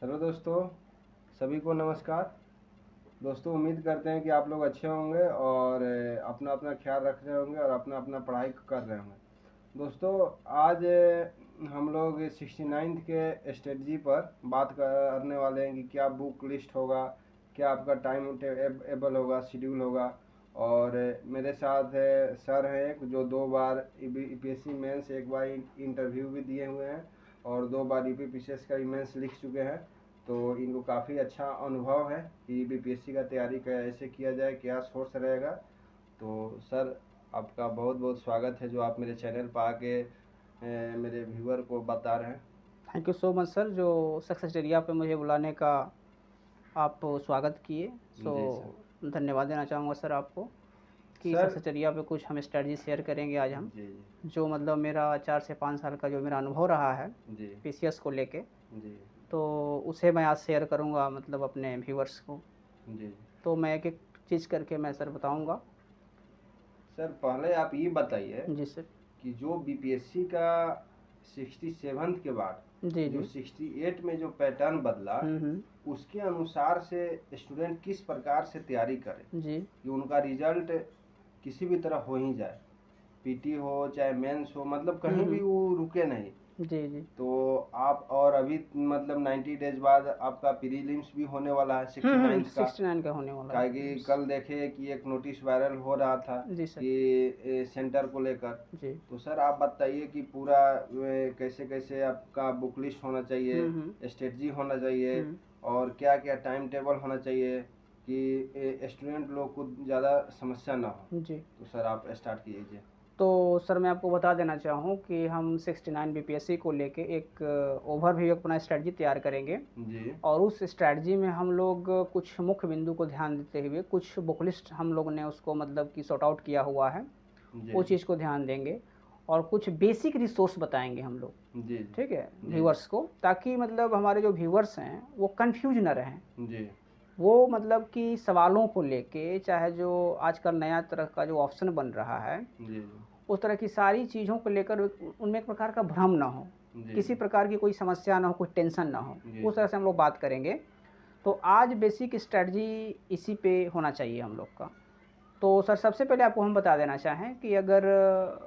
Hello दोस्तों, सभी को नमस्कार। दोस्तों, उम्मीद करते हैं कि आप लोग अच्छे होंगे और अपना अपना ख्याल रख रहे होंगे और अपना अपना पढ़ाई कर रहे होंगे। दोस्तों, आज हम लोग 69th के स्ट्रेटजी पर बात करने वाले हैं कि क्या बुक लिस्ट होगा, क्या आपका टाइम टेबल होगा, शेड्यूल होगा। और मेरे साथ सर हैं जो 2 बार यूपीएससी मेंस, 1 बार इंटरव्यू भी दिए हुए हैं और 2 बार यूपीपीसीएस का मेंस लिख चुके हैं। तो इनको काफ़ी अच्छा अनुभव है कि बीपीएससी का तैयारी कैसे किया जाए, क्या सोर्स रहेगा। तो सर, आपका बहुत बहुत स्वागत है जो आप मेरे चैनल पर आके मेरे व्यूअर को बता रहे हैं। Thank you so much sir, जो सक्सेसटेरिया पे मुझे बुलाने का आप स्वागत किए। धन्यवाद देना चाहूँगा सर आपको कि सर, सक्सेसटेरिया पे कुछ हम स्ट्रेटजी शेयर करेंगे आज हम। जी जो मतलब मेरा 4 से 5 साल का जो मेरा अनुभव रहा है जी पीसीएस को लेके, जी तो उसे मैं आज शेयर करूँगा मतलब अपने व्यूअर्स को। जी तो मैं एक एक चीज़ करके मैं सर बताऊँगा। सर, पहले आप ये बताइए जी सर। कि जो बीपीएससी का 67 के बाद जी जो जी 68 में जो पैटर्न बदला, उसके अनुसार से स्टूडेंट किस प्रकार से तैयारी करे जी कि उनका रिजल्ट किसी भी तरह हो ही जाए, पीटी हो चाहे मेंस हो, मतलब कहीं भी वो रुके नहीं। जी जी तो आप, और अभी मतलब 90 डेज बाद आपका प्रीलिम्स भी होने वाला है 69 का। 69 का होने वाला है। कि कल देखे कि एक नोटिस वायरल हो रहा था जी सर। कि सेंटर को लेकर। जी तो सर, आप बताइए कि पूरा कैसे कैसे आपका बुक लिस्ट होना चाहिए, स्ट्रेटजी होना चाहिए और क्या क्या टाइम टेबल होना चाहिए कि स्टूडेंट लोग को ज़्यादा समस्या ना हो। जी। तो सर, आप स्टार्ट कीजिए। तो सर मैं आपको बता देना चाहूँ कि हम 69 बीपीएससी को लेके एक ओवरव्यू अपना स्ट्रेटजी तैयार करेंगे जी और उस स्ट्रेटजी में हम लोग कुछ मुख्य बिंदु को ध्यान देते हुए कुछ बुक लिस्ट हम लोग ने उसको मतलब कि सॉर्ट आउट किया हुआ है, वो चीज़ को ध्यान देंगे और कुछ बेसिक रिसोर्स बताएंगे हम लोग। जी ठीक है व्यूअर्स को, ताकि मतलब हमारे जो व्यूअर्स हैं वो कंफ्यूज ना रहें। जी वो मतलब कि सवालों को लेके, चाहे जो आजकल नया तरह का जो ऑप्शन बन रहा है, जी उस तरह की सारी चीज़ों को लेकर उनमें एक प्रकार का भ्रम ना हो, किसी प्रकार की कोई समस्या ना हो, कोई टेंशन ना हो, उस तरह से हम लोग बात करेंगे। तो आज बेसिक स्ट्रेटजी इसी पे होना चाहिए हम लोग का। तो सर सबसे पहले आपको हम बता देना चाहें कि अगर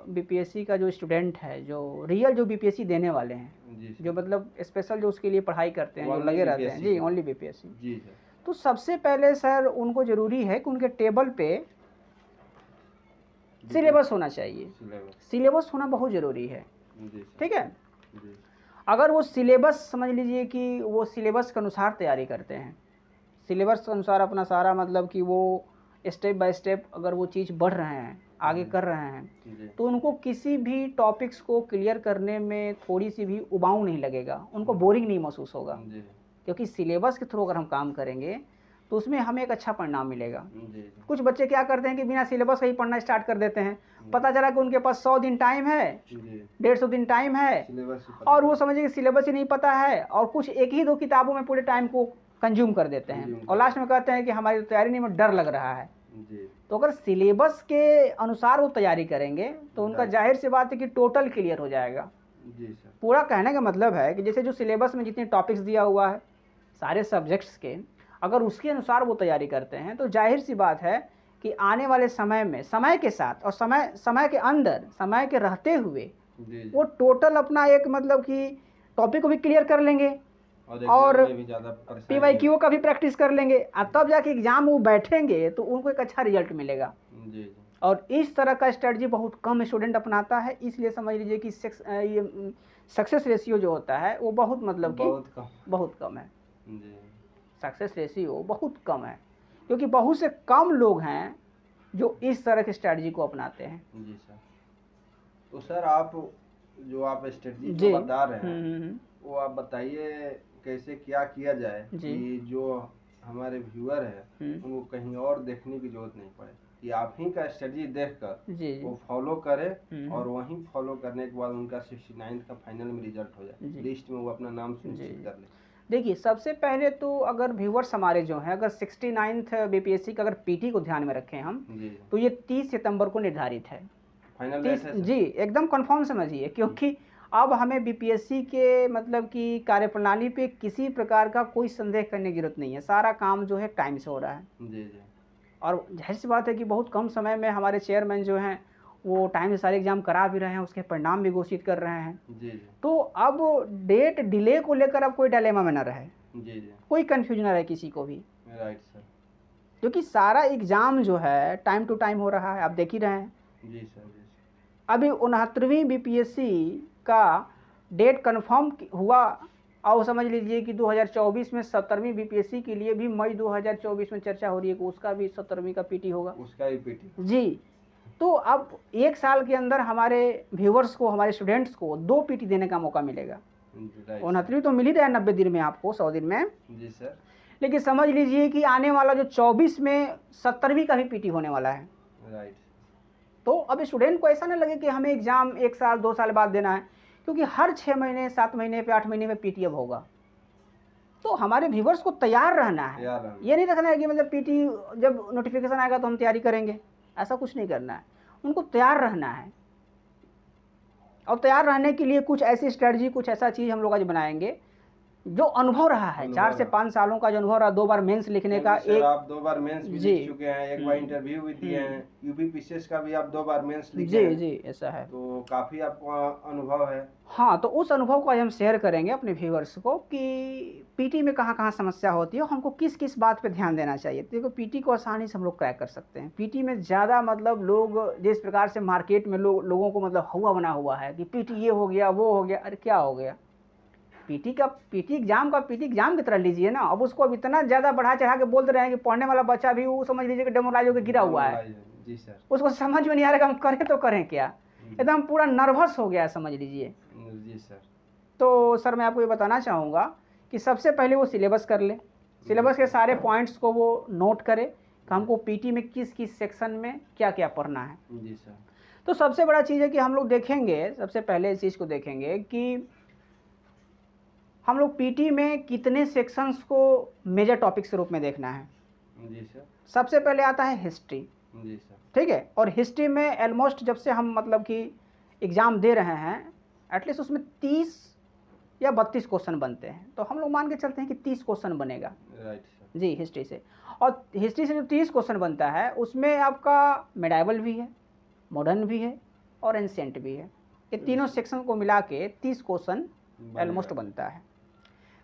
बीपीएससी का जो स्टूडेंट है, जो रियल जो बीपीएससी देने वाले हैं, जो मतलब स्पेशल जो उसके लिए पढ़ाई करते हैं, जो लगे रहते हैं, जी ओनली बीपीएससी, जी सर। तो सबसे पहले सर उनको ज़रूरी है कि उनके टेबल पे सिलेबस होना चाहिए। सिलेबस होना बहुत ज़रूरी है। ठीक है। अगर वो सिलेबस समझ लीजिए कि वो सिलेबस के अनुसार तैयारी करते हैं, सिलेबस के अनुसार अपना सारा मतलब कि वो स्टेप बाय स्टेप अगर वो चीज़ बढ़ रहे हैं, आगे कर रहे हैं, तो उनको किसी भी टॉपिक्स को क्लियर करने में थोड़ी सी भी उबाऊ नहीं लगेगा, उनको बोरिंग नहीं महसूस होगा। क्योंकि सिलेबस के थ्रू अगर हम काम करेंगे तो उसमें हमें एक अच्छा परिणाम मिलेगा। कुछ बच्चे क्या करते हैं कि बिना सिलेबस का ही पढ़ना स्टार्ट कर देते हैं, पता चला कि उनके पास 100 दिन टाइम है, 150 दिन टाइम है, और वो समझिए कि सिलेबस ही नहीं पता है और कुछ एक ही 2 किताबों में पूरे टाइम को कंज्यूम कर देते हैं और लास्ट में कहते हैं कि हमारी तैयारी नहीं में डर लग रहा है। तो अगर सिलेबस के अनुसार वो तैयारी करेंगे तो उनका जाहिर सी बात है कि टोटल क्लियर हो जाएगा। पूरा कहने का मतलब है कि जैसे जो सिलेबस में जितने टॉपिक्स दिया हुआ है सारे सब्जेक्ट्स के, अगर उसके अनुसार वो तैयारी करते हैं तो जाहिर सी बात है कि आने वाले समय में, समय के साथ और समय के अंदर, समय के रहते हुए वो टोटल अपना एक मतलब कि टॉपिक को भी क्लियर कर लेंगे और पीवाईक्यू का भी प्रैक्टिस कर लेंगे, और तब जाके एग्जाम वो बैठेंगे तो उनको एक अच्छा रिजल्ट मिलेगा। और इस तरह का स्ट्रेटजी बहुत कम स्टूडेंट अपनाता है, इसलिए समझ लीजिए कि ये सक्सेस रेशियो जो होता है वो बहुत मतलब कि बहुत कम है। सक्सेस रेशियो बहुत कम है क्योंकि बहुत से कम लोग हैं जो इस तरह की स्ट्रेटजी को अपनाते हैं। जी सर। तो सर, आप जो आप स्ट्रेटजी जो बता रहे हैं वो आप बताइए कैसे क्या किया जाए कि जो हमारे व्यूअर है उनको कहीं और देखने की जरूरत नहीं पड़े, कि आप ही का स्ट्रेटजी देखकर वो फॉलो करे और वहीं फॉलो करने के बाद उनका 69 का फाइनल में रिजल्ट हो जाए, लिस्ट में वो अपना नाम सुनिश्चित कर ले। देखिए, सबसे पहले तो अगर व्यूअर्स हमारे जो हैं, अगर 69th बीपीएससी का अगर पीटी को ध्यान में रखें हम, तो ये 30 सितंबर को निर्धारित है। 30 जी एकदम कंफर्म समझिए, क्योंकि अब हमें बीपीएससी के मतलब कि कार्यप्रणाली पे किसी प्रकार का कोई संदेह करने की जरूरत नहीं है। सारा काम जो है टाइम से हो रहा है। जी जी। और जाहिर सी बात है कि बहुत कम समय में हमारे चेयरमैन जो हैं वो टाइम से सारे एग्ज़ाम करा भी रहे हैं, उसके परिणाम भी घोषित कर रहे हैं। जी जी। तो अब डेट डिले को लेकर अब कोई डायलेमा में ना रहे, जी जी। कोई कन्फ्यूजन ना रहे किसी को भी, राइट सर। क्योंकि सारा एग्ज़ाम जो है टाइम टू टाइम हो रहा है, आप देख ही रहे हैं। जी सर। जी सर। अभी 69वीं बीपीएससी का डेट कन्फर्म हुआ और समझ लीजिए कि 2024 में 70वीं बीपीएससी के लिए भी मई 2024 में चर्चा हो रही है कि उसका भी 70वीं का पीटी होगा। उसका ही पीटी। जी। तो अब 1 साल के अंदर हमारे व्यूवर्स को, हमारे स्टूडेंट्स को 2 पीटी देने का मौका मिलेगा। 69वीं तो मिल ही रहा है 90 दिन में आपको, 100 दिन में। जी सर। लेकिन समझ लीजिए कि आने वाला जो 24 में 70वीं का भी पीटी होने वाला है। राइट। तो अब स्टूडेंट को ऐसा ना लगे कि हमें एग्ज़ाम 1 साल 2 साल बाद देना है, क्योंकि हर 6 महीने 7 महीने पे 8 महीने में पीटी अब होगा। तो हमारे व्यूवर्स को तैयार रहना है, ये नहीं रखना है कि मतलब पीटी जब नोटिफिकेशन आएगा तो हम तैयारी करेंगे, ऐसा कुछ नहीं करना है। उनको तैयार रहना है और तैयार रहने के लिए कुछ ऐसी स्ट्रेटजी, कुछ ऐसा चीज़ हम लोग आज बनाएंगे जो अनुभव रहा है। 4 से 5 सालों का जो अनुभव रहा, 2 बार मेंस लिखने का। एक आप 2 बार मेंस भी जी लिख चुके हैं, एक बार इंटरव्यू भी दिए हैं, यूपीपीसीएस का भी आप 2 बार मेंस लिखे जी हैं। जी ऐसा है, तो काफ़ी आपको अनुभव है। हाँ, तो उस अनुभव को आज हम शेयर करेंगे अपने व्यूअर्स को कि पीटी में कहाँ-कहाँ समस्या होती है और हमको किस-किस बात पे ध्यान देना चाहिए। देखो, पीटी को आसानी से हम लोग क्रैक कर सकते हैं। पीटी में ज़्यादा मतलब लोग जिस प्रकार से मार्केट में लोगों को मतलब हवा बना हुआ है कि पीटी ये हो गया, वो हो गया। अरे क्या हो गया? पीटी एग्जाम की तरह लीजिए ना। अब उसको अब इतना ज़्यादा बढ़ा चढ़ा के बोल रहे हैं कि पढ़ने वाला बच्चा भी वो समझ लीजिए कि डेमोराइज होकर गिरा हुआ है। जी सर। उसको समझ में नहीं आ रहा कि हम करें तो करें क्या, एकदम पूरा नर्वस हो गया है, समझ लीजिए। जी सर। तो सर मैं आपको ये बताना चाहूँगा कि सबसे पहले वो सिलेबस कर ले, सिलेबस के सारे पॉइंट्स को वो नोट करे कि हमको पीटी में किस किस सेक्शन में क्या क्या पढ़ना है। जी सर। तो सबसे बड़ा चीज़ है कि हम लोग देखेंगे, सबसे पहले इस चीज़ को देखेंगे कि हम लोग पीटी में कितने सेक्शंस को मेजर टॉपिक्स के रूप में देखना है। जी सर। सबसे पहले आता है हिस्ट्री। जी सर। ठीक है, और हिस्ट्री में ऑलमोस्ट जब से हम मतलब कि एग्ज़ाम दे रहे हैं, एटलीस्ट उसमें 30 या 32 क्वेश्चन बनते हैं। तो हम लोग मान के चलते हैं कि 30 क्वेश्चन बनेगा। Right sir. जी, हिस्ट्री से। और हिस्ट्री से जो 30 क्वेश्चन बनता है उसमें आपका मेडाइवल भी है, मॉडर्न भी है और एंशिएंट भी है। ये तीनों सेक्शन को मिला के 30 क्वेश्चन ऑलमोस्ट बनता है।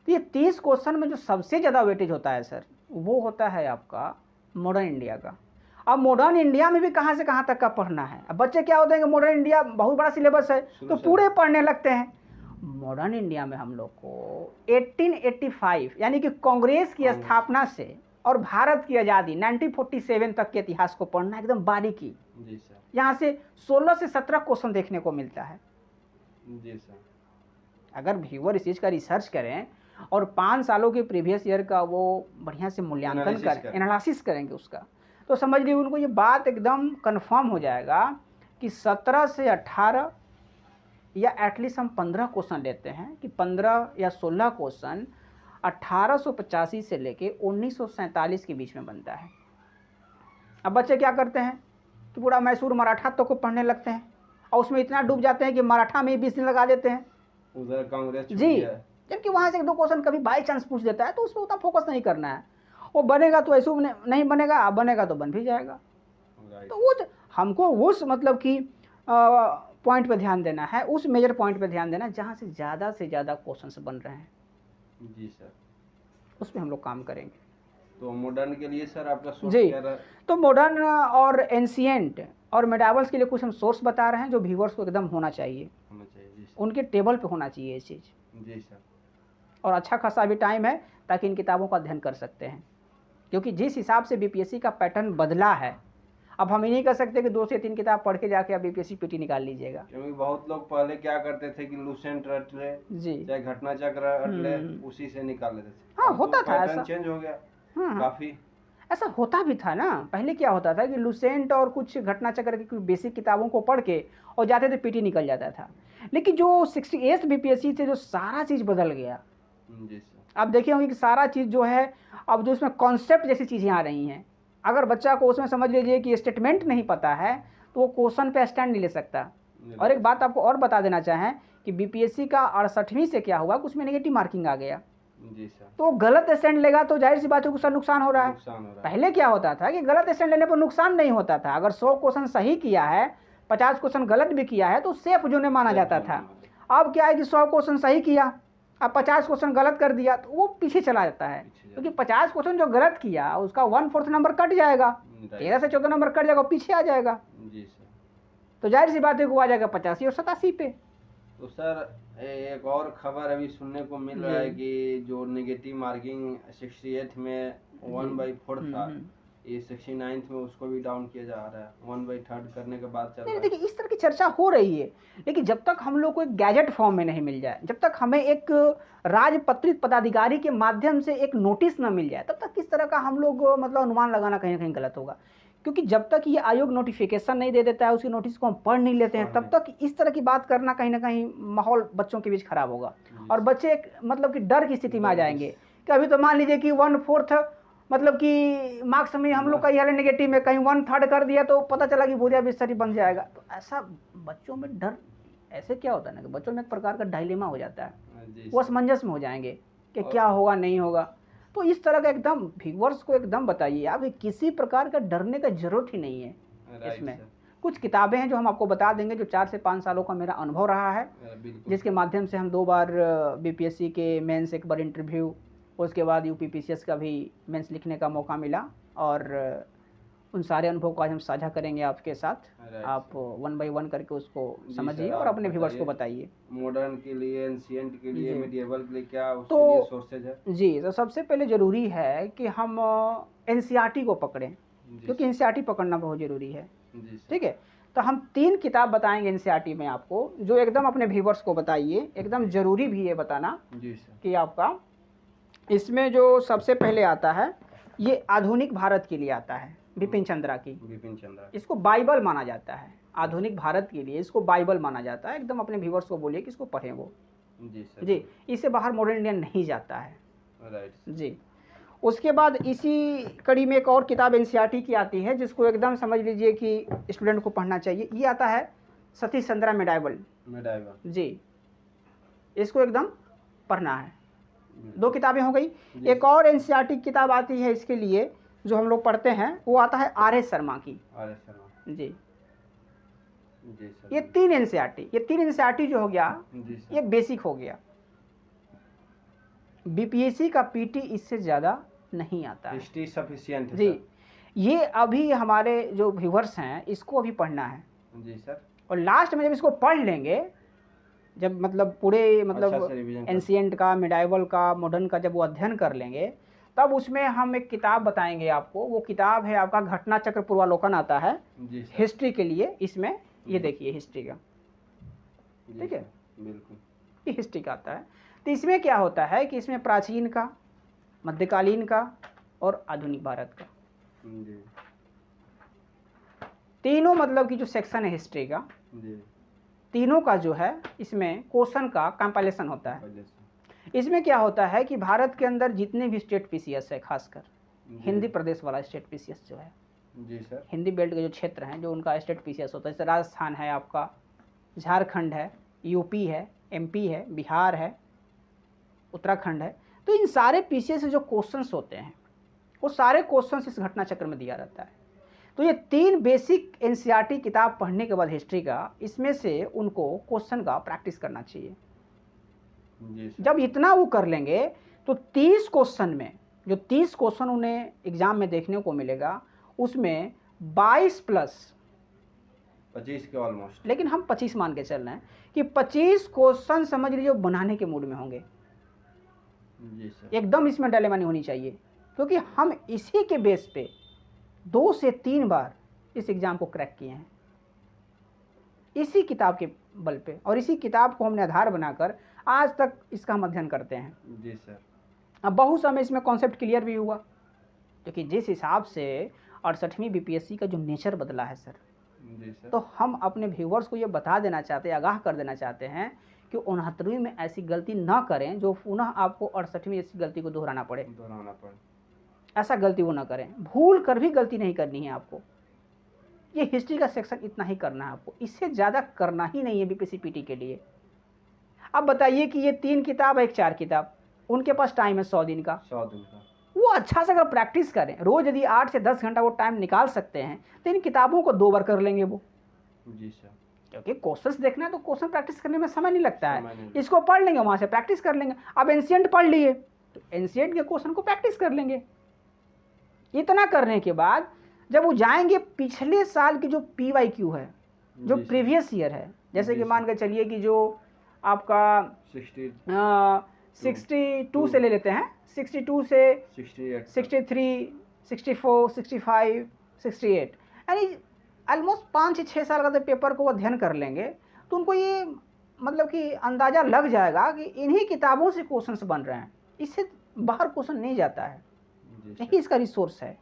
तो ये 30 क्वेश्चन में जो सबसे ज़्यादा वेटेज होता है सर, वो होता है आपका मॉडर्न इंडिया का। अब मॉडर्न इंडिया में भी कहाँ से कहाँ तक का पढ़ना है। अब बच्चे क्या होते हैं कि मॉडर्न इंडिया बहुत बड़ा सिलेबस है तो पूरे पढ़ने लगते हैं। मॉडर्न इंडिया में हम लोग को 1885 यानी कि कांग्रेस की स्थापना से और भारत की आज़ादी 1947 तक के इतिहास को पढ़ना एकदम बारीकी। जी सर। यहाँ से 16 से 17 क्वेश्चन देखने को मिलता है। जी सर। अगर व्यूअर इस चीज़ का रिसर्च करें और 5 सालों के प्रीवियस ईयर का वो बढ़िया से मूल्यांकन करें, एनालिसिस करेंगे उसका, तो समझ लीजिए उनको ये बात एकदम कंफर्म हो जाएगा कि 17 से 18 या एटलीस्ट हम 15 क्वेश्चन लेते हैं कि 15 या 16 क्वेश्चन 1885 से लेके 1947 के बीच में बनता है। अब बच्चे क्या करते हैं कि पूरा मैसूर मराठा तक को पढ़ने लगते हैं और उसमें इतना डूब जाते हैं कि मराठा में 20 दिन लगा देते हैं। उधर कांग्रेस जी, जबकि वहाँ से 1-2 क्वेश्चन कभी बाई चांस पूछ देता है तो उसमें उतना फोकस नहीं करना है। वो बनेगा तो ऐसे नहीं बनेगा, बनेगा तो बन भी जाएगा। तो वो हमको उस मतलब कि पॉइंट पे ध्यान देना है, उस मेजर पॉइंट पे ध्यान देना है जहाँ से ज़्यादा क्वेश्चंस बन रहे हैं। जी सर। उस पर हम लोग काम करेंगे। तो मॉडर्न के लिए सर आपका सोर्स जी क्या रहा? तो मॉडर्न और एंशिएंट और मेडावल्स के लिए कुछ हम सोर्स बता रहे हैं जो व्यूअर्स को एकदम होना चाहिए। जी सर। उनके टेबल पे होना चाहिए ये चीज़। जी सर। और अच्छा खासा भी टाइम है ताकि इन किताबों का अध्ययन कर सकते हैं, क्योंकि जिस हिसाब से बीपीएससी का पैटर्न बदला है, अब हम ये नहीं कर सकते कि 2 से 3 किताब पढ़ के जाके आप बीपीएससी पीटी निकाल लीजिएगा। क्योंकि बहुत लोग पहले क्या करते थे कि लूसेंट रट ले, जी, चाहे घटना चक्र रट ले, उसी से निकाल लेते थे। हाँ, होता था ऐसा। चेंज हो गया। हाँ, काफ़ी ऐसा होता भी था ना। पहले क्या होता था कि लूसेंट और कुछ घटना चक्र की कुछ बेसिक किताबों को पढ़ के और जाते थे, पीटी निकल जाता था। लेकिन जो 68 बीपीएससी से जो सारा चीज़ बदल गया, जी सर। आप देखे होंगे कि सारा चीज़ जो है अब जो इसमें कॉन्सेप्ट जैसी चीज़ें आ रही हैं। अगर बच्चा को उसमें समझ लीजिए कि स्टेटमेंट नहीं पता है तो वो क्वेश्चन पे स्टैंड नहीं ले सकता। और एक बात आपको और बता देना चाहें कि बीपीएससी का 68वीं से क्या हुआ, उसमें नेगेटिव मार्किंग आ गया। जी सर। तो गलत स्टैंड लेगा तो जाहिर सी बात है उसका नुकसान हो रहा है। पहले क्या होता था कि गलत स्टैंड लेने पर नुकसान नहीं होता था। अगर 100 क्वेश्चन सही किया है, 50 क्वेश्चन गलत भी किया है तो सेफ जोन में माना जाता था। अब क्या है कि 100 क्वेश्चन सही किया, अब 50 क्वेश्चन गलत कर दिया तो वो पीछे चला जाता है, क्योंकि 50 क्वेश्चन जो गलत किया उसका 1/4 नंबर कट जाएगा, 13 से 14 नंबर कट जाएगा, पीछे आ जाएगा। जी सर। तो जाहिर सी बात है वो आ जाएगा 85 और 87 पे। तो सर एक और खबर अभी सुनने को मिल रहा है कि जो नेगेटिव मार्किंग 68 में 1/4 था, ये 69 में उसको भी डाउन किया जा रहा है, 1/3 करने के बाद चल रहा है। देखिए इस तरह की चर्चा हो रही है, लेकिन जब तक हम लोग को एक गैजेट फॉर्म में नहीं मिल जाए, जब तक हमें एक राजपत्रित पदाधिकारी के माध्यम से एक नोटिस न मिल जाए, तब तक किस तरह का हम लोग मतलब अनुमान लगाना कहीं ना कहीं गलत होगा। क्योंकि जब तक ये आयोग नोटिफिकेशन नहीं दे देता है, उसकी नोटिस को हम पढ़ नहीं लेते हैं, तब तक इस तरह की बात करना कहीं ना कहीं माहौल बच्चों के बीच खराब होगा और बच्चे एक मतलब कि डर की स्थिति में आ जाएंगे कि अभी तो मान लीजिए कि 1/4 मतलब कि मार्क्स में हम लोग का ये नेगेटिव में कहीं 1/3 कर दिया तो पता चला कि बोरिया बिस्तरी बन जाएगा। तो ऐसा बच्चों में डर, ऐसे क्या होता है ना कि बच्चों में एक प्रकार का डायलेमा हो जाता है, वो असमंजस में हो जाएंगे कि क्या होगा नहीं होगा। तो इस तरह का एकदम व्यूअर्स को एकदम बताइए आप, किसी प्रकार का डरने का जरूरत ही नहीं है इसमें। कुछ किताबें हैं जो हम आपको बता देंगे, जो 4 से 5 सालों का मेरा अनुभव रहा है, जिसके माध्यम से हम 2 बार बीपीएससी के मेंस, एक बार इंटरव्यू, उसके बाद यूपीपीसीएस का भी मेंस लिखने का मौका मिला, और उन सारे अनुभव को आज हम साझा करेंगे आपके साथ। आप 1 बाय 1 करके उसको समझिए और अपने व्यूअर्स को बताइए। मॉडर्न के लिए, एंशिएंट के लिए, मिडिएवल के लिए क्या उसके लिए सोर्सेज है? जी, तो सबसे पहले ज़रूरी है कि हम एनसीईआरटी को पकड़ें, क्योंकि एनसीईआरटी पकड़ना बहुत ज़रूरी है। ठीक है, तो हम 3 किताब बताएंगे एनसीईआरटी में आपको, जो एकदम अपने व्यूअर्स को बताइए, एकदम ज़रूरी भी है बताना कि आपका इसमें जो सबसे पहले आता है ये आधुनिक भारत के लिए आता है, बिपिन चंद्रा की। इसको बाइबल माना जाता है, आधुनिक भारत के लिए इसको बाइबल माना जाता है। एकदम अपने व्यूअर्स को बोलिए कि इसको पढ़ें वो। जी, इससे बाहर मॉडर्न इंडियन नहीं जाता है। जी, उसके बाद इसी कड़ी में एक और किताब एनसीईआरटी की आती है, जिसको एकदम समझ लीजिए कि स्टूडेंट को पढ़ना चाहिए। ये आता है सतीश चंद्रा मेडाइवल। जी, इसको एकदम पढ़ना है। 2 किताबें हो गई। एक और एनसीईआरटी की किताब आती है इसके लिए जो हम लोग पढ़ते हैं, वो आता है आर.एस. शर्मा की। जी, ये 3 एनसीईआरटी जो हो गया ये बेसिक हो गया। बीपीएससी का पीटी इससे ज़्यादा नहीं आता है। हिस्ट्री सफिशिएंट है जी, ये अभी हमारे जो व्यूअर्स हैं इसको अभी पढ़ना है। जी सर। और लास्ट में जब इसको पढ़ लेंगे, जब मतलब पूरे मतलब एंशिएंट का, मिडाइवल का, मॉडर्न का जब वो अध्ययन कर लेंगे, तब उसमें हम एक किताब बताएंगे आपको। वो किताब है आपका घटना चक्र पूर्वालोकन आता है हिस्ट्री के लिए। इसमें ये देखिए हिस्ट्री का, ठीक है, बिल्कुल ये हिस्ट्री का आता है। तो इसमें क्या होता है कि इसमें प्राचीन का, मध्यकालीन का और आधुनिक भारत का तीनों मतलब की जो सेक्शन है हिस्ट्री का, तीनों का जो है इसमें क्वेश्चन का कंपाइलेशन होता है। इसमें क्या होता है कि भारत के अंदर जितने भी स्टेट पीसीएस है, खासकर हिंदी प्रदेश वाला स्टेट पीसीएस जो है, जी सर, हिंदी बेल्ट के जो क्षेत्र हैं जो उनका स्टेट पीसीएस होता है, जैसे राजस्थान है आपका, झारखंड है, यूपी है, एमपी है, बिहार है, उत्तराखंड है। तो इन सारे पीसीएस से जो क्वेश्चंस होते हैं वो सारे क्वेश्चंस इस घटना चक्र में दिया रहता है। तो ये 3 बेसिक एनसीईआरटी किताब पढ़ने के बाद हिस्ट्री का, इसमें से उनको क्वेश्चन का प्रैक्टिस करना चाहिए। जब इतना वो कर लेंगे तो 30 क्वेश्चन में, जो 30 क्वेश्चन उन्हें एग्जाम में देखने को मिलेगा, उसमें 22 प्लस 25 के ऑलमोस्ट, लेकिन हम 25 मान के चल रहे हैं कि 25 क्वेश्चन समझ लीजिए बनाने के मूड में होंगे। जी सर। एकदम इसमें डायलेमा नहीं होनी चाहिए, क्योंकि हम इसी के बेस पे 2 से 3 बार इस एग्जाम को क्रैक किए हैं, इसी किताब के बल पे, और इसी किताब को हमने आधार बनाकर आज तक इसका हम अध्ययन करते हैं। जी सर। अब बहुत समय इसमें कॉन्सेप्ट क्लियर भी हुआ, क्योंकि जिस हिसाब से 68वीं बीपीएससी का जो नेचर बदला है सर, जी सर, तो हम अपने व्यूअर्स को ये बता देना चाहते हैं, आगाह कर देना चाहते हैं कि 69वीं में ऐसी गलती ना करें जो पुनः आपको 68वीं ऐसी गलती को दोहराना पड़े। ऐसा गलती वो ना करें, भूल कर भी गलती नहीं करनी है आपको। ये हिस्ट्री का सेक्शन इतना ही करना है आपको, इससे ज़्यादा करना ही नहीं है बीपीएससी पीटी के लिए। अब बताइए कि ये 3 किताब है, एक 4 किताब, उनके पास टाइम है 100 दिन का। 100 दिन का वो अच्छा से अगर प्रैक्टिस करें, रोज़ यदि 8 से 10 घंटा वो टाइम निकाल सकते हैं तो इन किताबों को 2 बार कर लेंगे वो। जी सर। क्योंकि क्वेश्चंस देखना है तो क्वेश्चन प्रैक्टिस करने में समय नहीं लगता है, इसको पढ़ लेंगे, वहाँ से प्रैक्टिस कर लेंगे। अब एंशिएंट पढ़ लिए तो एंशिएंट के क्वेश्चन को प्रैक्टिस कर लेंगे। इतना करने के बाद जब वो जाएंगे पिछले साल की जो PYQ है, जो प्रीवियस ईयर है, जैसे कि मान के चलिए कि जो आपका 62 से ले लेते हैं, 62 से 63, 64, 65, 68, यानी ऑलमोस्ट 5 से 6 साल का जब पेपर को वो अध्ययन कर लेंगे तो उनको ये मतलब कि अंदाज़ा लग जाएगा कि इन्हीं किताबों से क्वेश्चंस बन रहे हैं, इससे बाहर क्वेश्चन नहीं जाता है, यही इसका रिसोर्स है।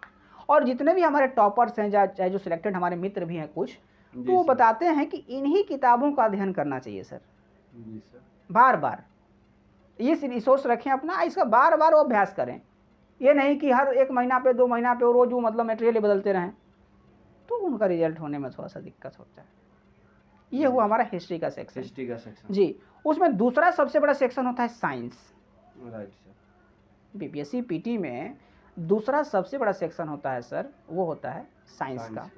और जितने भी हमारे टॉपर्स हैं, चाहे जो सिलेक्टेड हमारे मित्र भी हैं कुछ, तो वो बताते हैं कि इन्हीं किताबों का अध्ययन करना चाहिए सर। जी सर। बार बार ये रिसोर्स रखें अपना, इसका बार बार वो अभ्यास करें। ये नहीं कि हर 1 महीना पे 2 महीना पे रोज वो मतलब मटेरियल बदलते रहें, तो उनका रिजल्ट होने में थोड़ा सा दिक्कत होता है। ये हुआ हमारा हिस्ट्री का सेक्शन। हिस्ट्री का सेक्शन जी। उसमें दूसरा सबसे बड़ा सेक्शन होता है science. Right sir. BPSC PT में दूसरा सबसे बड़ा सेक्शन होता है सर, वो होता है साइंस का।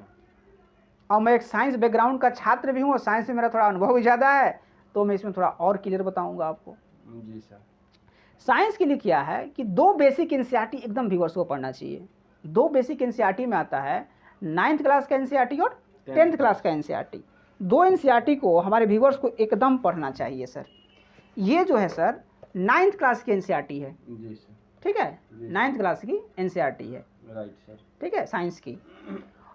और मैं एक साइंस बैकग्राउंड का छात्र भी हूँ और साइंस में मेरा थोड़ा अनुभव भी ज़्यादा है, तो मैं इसमें थोड़ा और क्लियर बताऊँगा आपको। जी सर। साइंस के लिए क्या है कि 2 बेसिक एनसीईआरटी एकदम व्यूअर्स को पढ़ना चाहिए। 2 बेसिक एनसीईआरटी में आता है 9th क्लास का एनसीईआरटी और 10th क्लास का एनसीईआरटी। 2 एनसीईआरटी को हमारे व्यूअर्स को एकदम पढ़ना चाहिए सर। ये जो है सर 9th क्लास की एनसीईआरटी है। जी सर। ठीक है, 9th क्लास की एनसीईआरटी है। Right sir. ठीक है, साइंस की।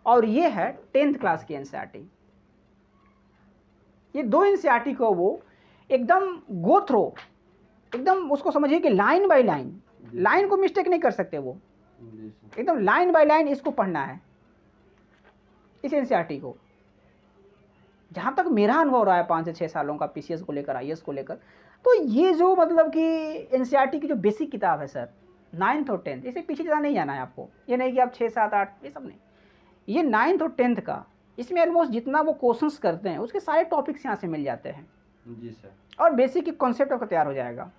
और ये है 10th क्लास की एनसीईआरटी। ये 2 एनसीईआरटी को वो एकदम गो थ्रो, एकदम उसको समझिए कि लाइन बाय लाइन, लाइन को मिस्टेक नहीं कर सकते वो, एकदम लाइन बाय लाइन इसको पढ़ना है, इस एनसीईआरटी को। जहाँ तक मेरा अनुभव रहा है 5 से 6 सालों का पीसीएस को लेकर, आईएएस को लेकर, तो ये जो मतलब कि एनसीईआरटी की जो बेसिक किताब है सर 9th और 10th, इसे पीछे ज़्यादा नहीं जाना है आपको। ये नहीं कि आप 6, 7, 8 ये सब नहीं, ये 9th और 10th का, इसमें ऑलमोस्ट जितना वो क्वेश्चंस करते हैं उसके सारे टॉपिक्स यहाँ से मिल जाते हैं। जी सर। और बेसिक कॉन्सेप्ट आपका तैयार हो जाएगा।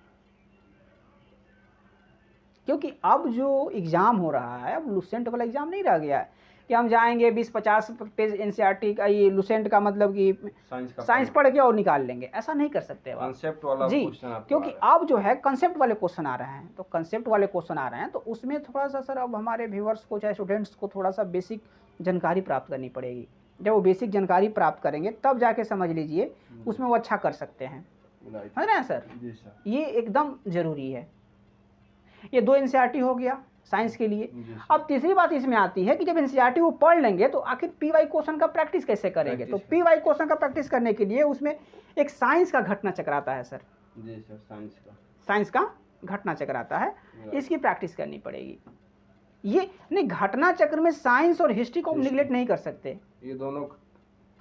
क्योंकि अब जो एग्ज़ाम हो रहा है, अब लुसेंट वाला एग्ज़ाम नहीं रह गया है कि हम जाएंगे 20-50 पेज एनसीईआरटी का, ये लुसेंट का मतलब कि साइंस पढ़ के और निकाल लेंगे, ऐसा नहीं कर सकते आप। कंसेप्ट वाला जी, क्वेश्चन क्योंकि अब जो है कंसेप्ट वाले क्वेश्चन आ रहे हैं, तो कंसेप्ट वाले क्वेश्चन आ रहे हैं तो उसमें थोड़ा सा सर अब हमारे व्यूअर्स को, चाहे स्टूडेंट्स को, थोड़ा सा बेसिक जानकारी प्राप्त करनी पड़ेगी। जब वो बेसिक जानकारी प्राप्त करेंगे तब जाके समझ लीजिए उसमें वो अच्छा कर सकते हैं। समझ रहे हैं सर? जी सर। ये एकदम ज़रूरी है। ये 2 एनसीईआरटी हो गया साइंस के लिए। अब तीसरी बात इसमें आती है कि जब एनसीईआरटी वो पढ़ लेंगे तो आखिर पीवाई क्वेश्चन का प्रैक्टिस कैसे करेंगे? तो पीवाई क्वेश्चन का प्रैक्टिस करने के लिए उसमें एक साइंस का घटना चक्र आता है सर। जी सर। साइंस का घटना चक्र आता है, इसकी प्रैक्टिस करनी पड़ेगी। ये नहीं, घटना चक्र में साइंस और हिस्ट्री को निगलेक्ट नहीं कर सकते, ये दोनों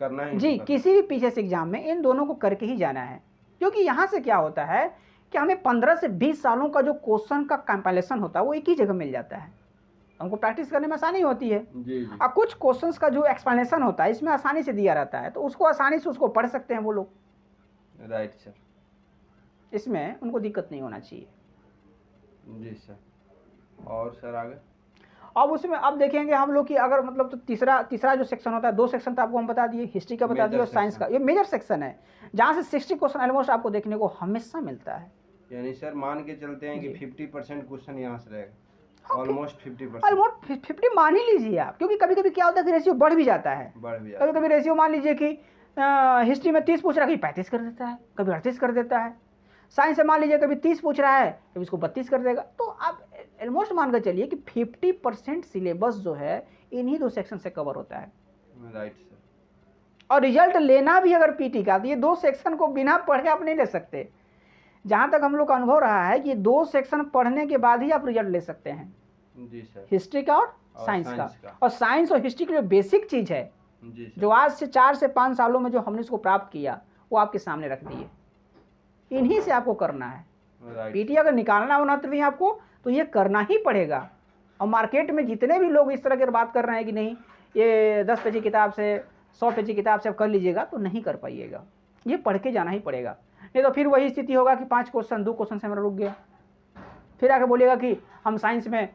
करना है जी। किसी भी पीसीएस एग्जाम में इन दोनों को करके ही जाना है, क्योंकि यहाँ से क्या होता है कि हमें 15 से 20 सालों का जो क्वेश्चन का कंपाइलेशन होता है वो एक ही जगह मिल जाता है, हमको प्रैक्टिस करने में आसानी होती है। और कुछ क्वेश्चंस का जो एक्सप्लेनेशन होता है इसमें आसानी से दिया रहता है, तो उसको आसानी से उसको पढ़ सकते हैं वो लोग। Right sir. इसमें उनको दिक्कत नहीं होना चाहिए। जी सर। और सर आगे अब उसमें अब देखेंगे हम लोग कि अगर मतलब तो तीसरा जो सेक्शन होता है, 2 सेक्शन तो आपको हम बता दिए, हिस्ट्री का बता दिए और साइंस का। ये मेजर सेक्शन है जहाँ से 60 क्वेश्चन ऑलमोस्ट आपको देखने को हमेशा मिलता है। यानी सर मान के चलते हैं कि 50% क्वेश्चन यहाँ से रहेगा, ऑलमोस्ट 50%। ऑलमोस्ट 50 मान ही लीजिए आप, क्योंकि कभी कभी क्या होता है कि रेशियो बढ़ भी जाता है। कभी कभी रेशियो मान लीजिए कि हिस्ट्री में 30 पूछ रहा है, कभी 35 कर देता है, कभी 38 कर देता है। साइंस से मान लीजिए कभी 30 पूछ रहा है, कभी इसको 32 कर देगा। तो आप ऑलमोस्ट मान कर चलिए कि 50% सिलेबस जो है इन्हीं 2 सेक्शन से कवर होता है। Right sir. और रिजल्ट लेना भी अगर पीटी का, तो ये 2 सेक्शन को बिना पढ़े आप नहीं ले सकते। जहाँ तक हम लोग का अनुभव रहा है कि 2 सेक्शन पढ़ने के बाद ही आप रिजल्ट ले सकते हैं। जी सर। हिस्ट्री का और साइंस का। और साइंस और हिस्ट्री की जो बेसिक चीज़ है, जो आज से 4 से 5 सालों में जो हमने इसको प्राप्त किया, वो आपके सामने रख दिए। इन्हीं से आपको करना है। पीटी अगर निकालना होना तो भी आपको तो ये करना ही पड़ेगा। और मार्केट में जितने भी लोग इस तरह की बात कर रहे हैं कि नहीं ये 10 पेज की किताब से 100 पेज की किताब से आप कर लीजिएगा तो नहीं कर पाइएगा, ये पढ़ के जाना ही पड़ेगा। नहीं तो फिर वही स्थिति होगा कि 5 क्वेश्चन 2 क्वेश्चन से हमारा रुक गया, फिर आके बोलिएगा कि हम साइंस में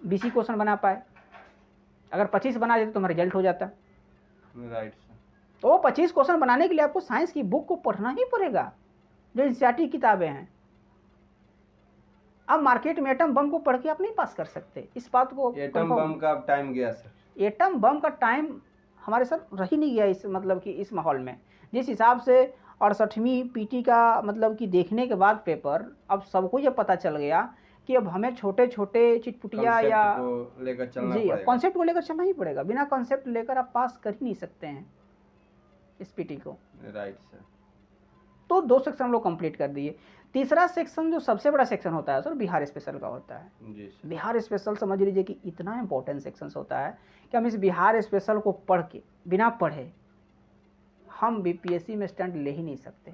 20 क्वेश्चन बना पाए। अगर 25 बना देते तो हमारा रिजल्ट हो जाता। राइट। तो 25 क्वेश्चन बनाने के लिए आपको साइंस की बुक को पढ़ना ही पड़ेगा, जो एनसीईआरटी किताबें हैं। अब मार्केट में एटम बम को पढ़ के आप नहीं पास कर सकते, इस बात को। एटम बम का टाइम गया सर। एटम बम का टाइम हमारे सर रह ही नहीं गया इस मतलब कि इस माहौल में। जिस हिसाब से 68वीं पीटी का मतलब कि देखने के बाद पेपर, अब सबको ये पता चल गया कि अब हमें छोटे छोटे चिटपुटिया या लेकर चलना जी पड़ेगा। कॉन्सेप्ट को लेकर चलना ही पड़ेगा, बिना कॉन्सेप्ट लेकर आप पास कर ही नहीं सकते हैं इस पीटी को। Right sir. तो 2 सेक्शन हम लोग कंप्लीट कर दिए। तीसरा सेक्शन जो सबसे बड़ा सेक्शन होता है सर, बिहार स्पेशल का होता है। जी सर। बिहार स्पेशल समझ लीजिए कि इतना इंपॉर्टेंट सेक्शन होता है कि हम इस बिहार स्पेशल को पढ़ के, बिना पढ़े हम बीपीएससी में स्टैंड ले ही नहीं सकते।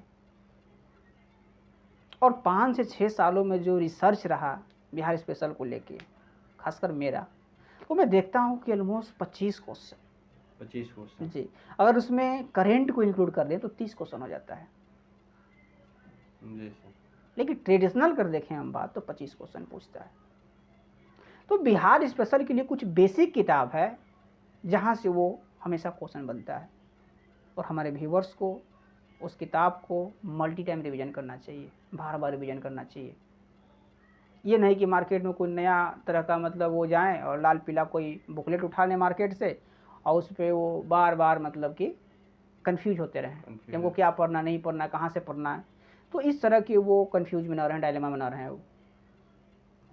और 5 से 6 सालों में जो रिसर्च रहा बिहार स्पेशल को लेके, खासकर मेरा, तो मैं देखता हूँ कि ऑलमोस्ट 25 क्वेश्चन जी, अगर उसमें करेंट को इंक्लूड कर दें तो 30 क्वेश्चन हो जाता है जी सर। लेकिन ट्रेडिशनल कर देखें हम बात तो 25 क्वेश्चन पूछता है। तो बिहार स्पेशल के लिए कुछ बेसिक किताब है जहाँ से वो हमेशा क्वेश्चन बनता है, और हमारे व्यूवर्स को उस किताब को मल्टी टाइम रिवीजन करना चाहिए, बार बार रिवीजन करना चाहिए। ये नहीं कि मार्केट में कोई नया तरह का मतलब वो जाएं और लाल पीला कोई बुकलेट उठा लें मार्केट से और उस पर वो बार बार मतलब कि कंफ्यूज होते रहें कि हमको क्या पढ़ना, नहीं पढ़ना, कहाँ से पढ़ना है। तो इस तरह के वो कंफ्यूज में ना रहें, डायलेमा में ना रहें। वो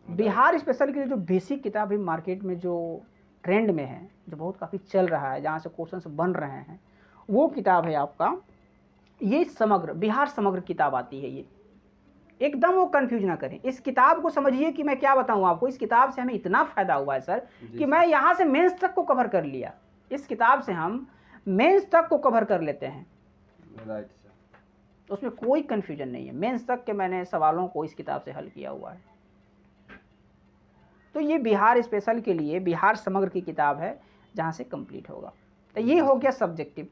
बिहार स्पेशल के लिए जो बेसिक किताब है मार्केट में जो ट्रेंड में है, जो बहुत काफ़ी चल रहा है, जहाँ से क्वेश्चंस बन रहे हैं, वो किताब है आपका ये समग्र, बिहार समग्र किताब आती है। ये एकदम वो कंफ्यूज ना करें, इस किताब को समझिए कि मैं क्या बताऊँ आपको। इस किताब से हमें इतना फ़ायदा हुआ है सर कि मैं यहाँ से मेंस तक को कवर कर लिया। इस किताब से हम मेंस तक को कवर कर लेते हैं। Right sir. उसमें कोई कन्फ्यूजन नहीं है, मेंस तक के मैंने सवालों को इस किताब से हल किया हुआ है। तो ये बिहार स्पेशल के लिए बिहार समग्र की किताब है जहाँ से कंप्लीट होगा। तो ये हो गया सब्जेक्टिव,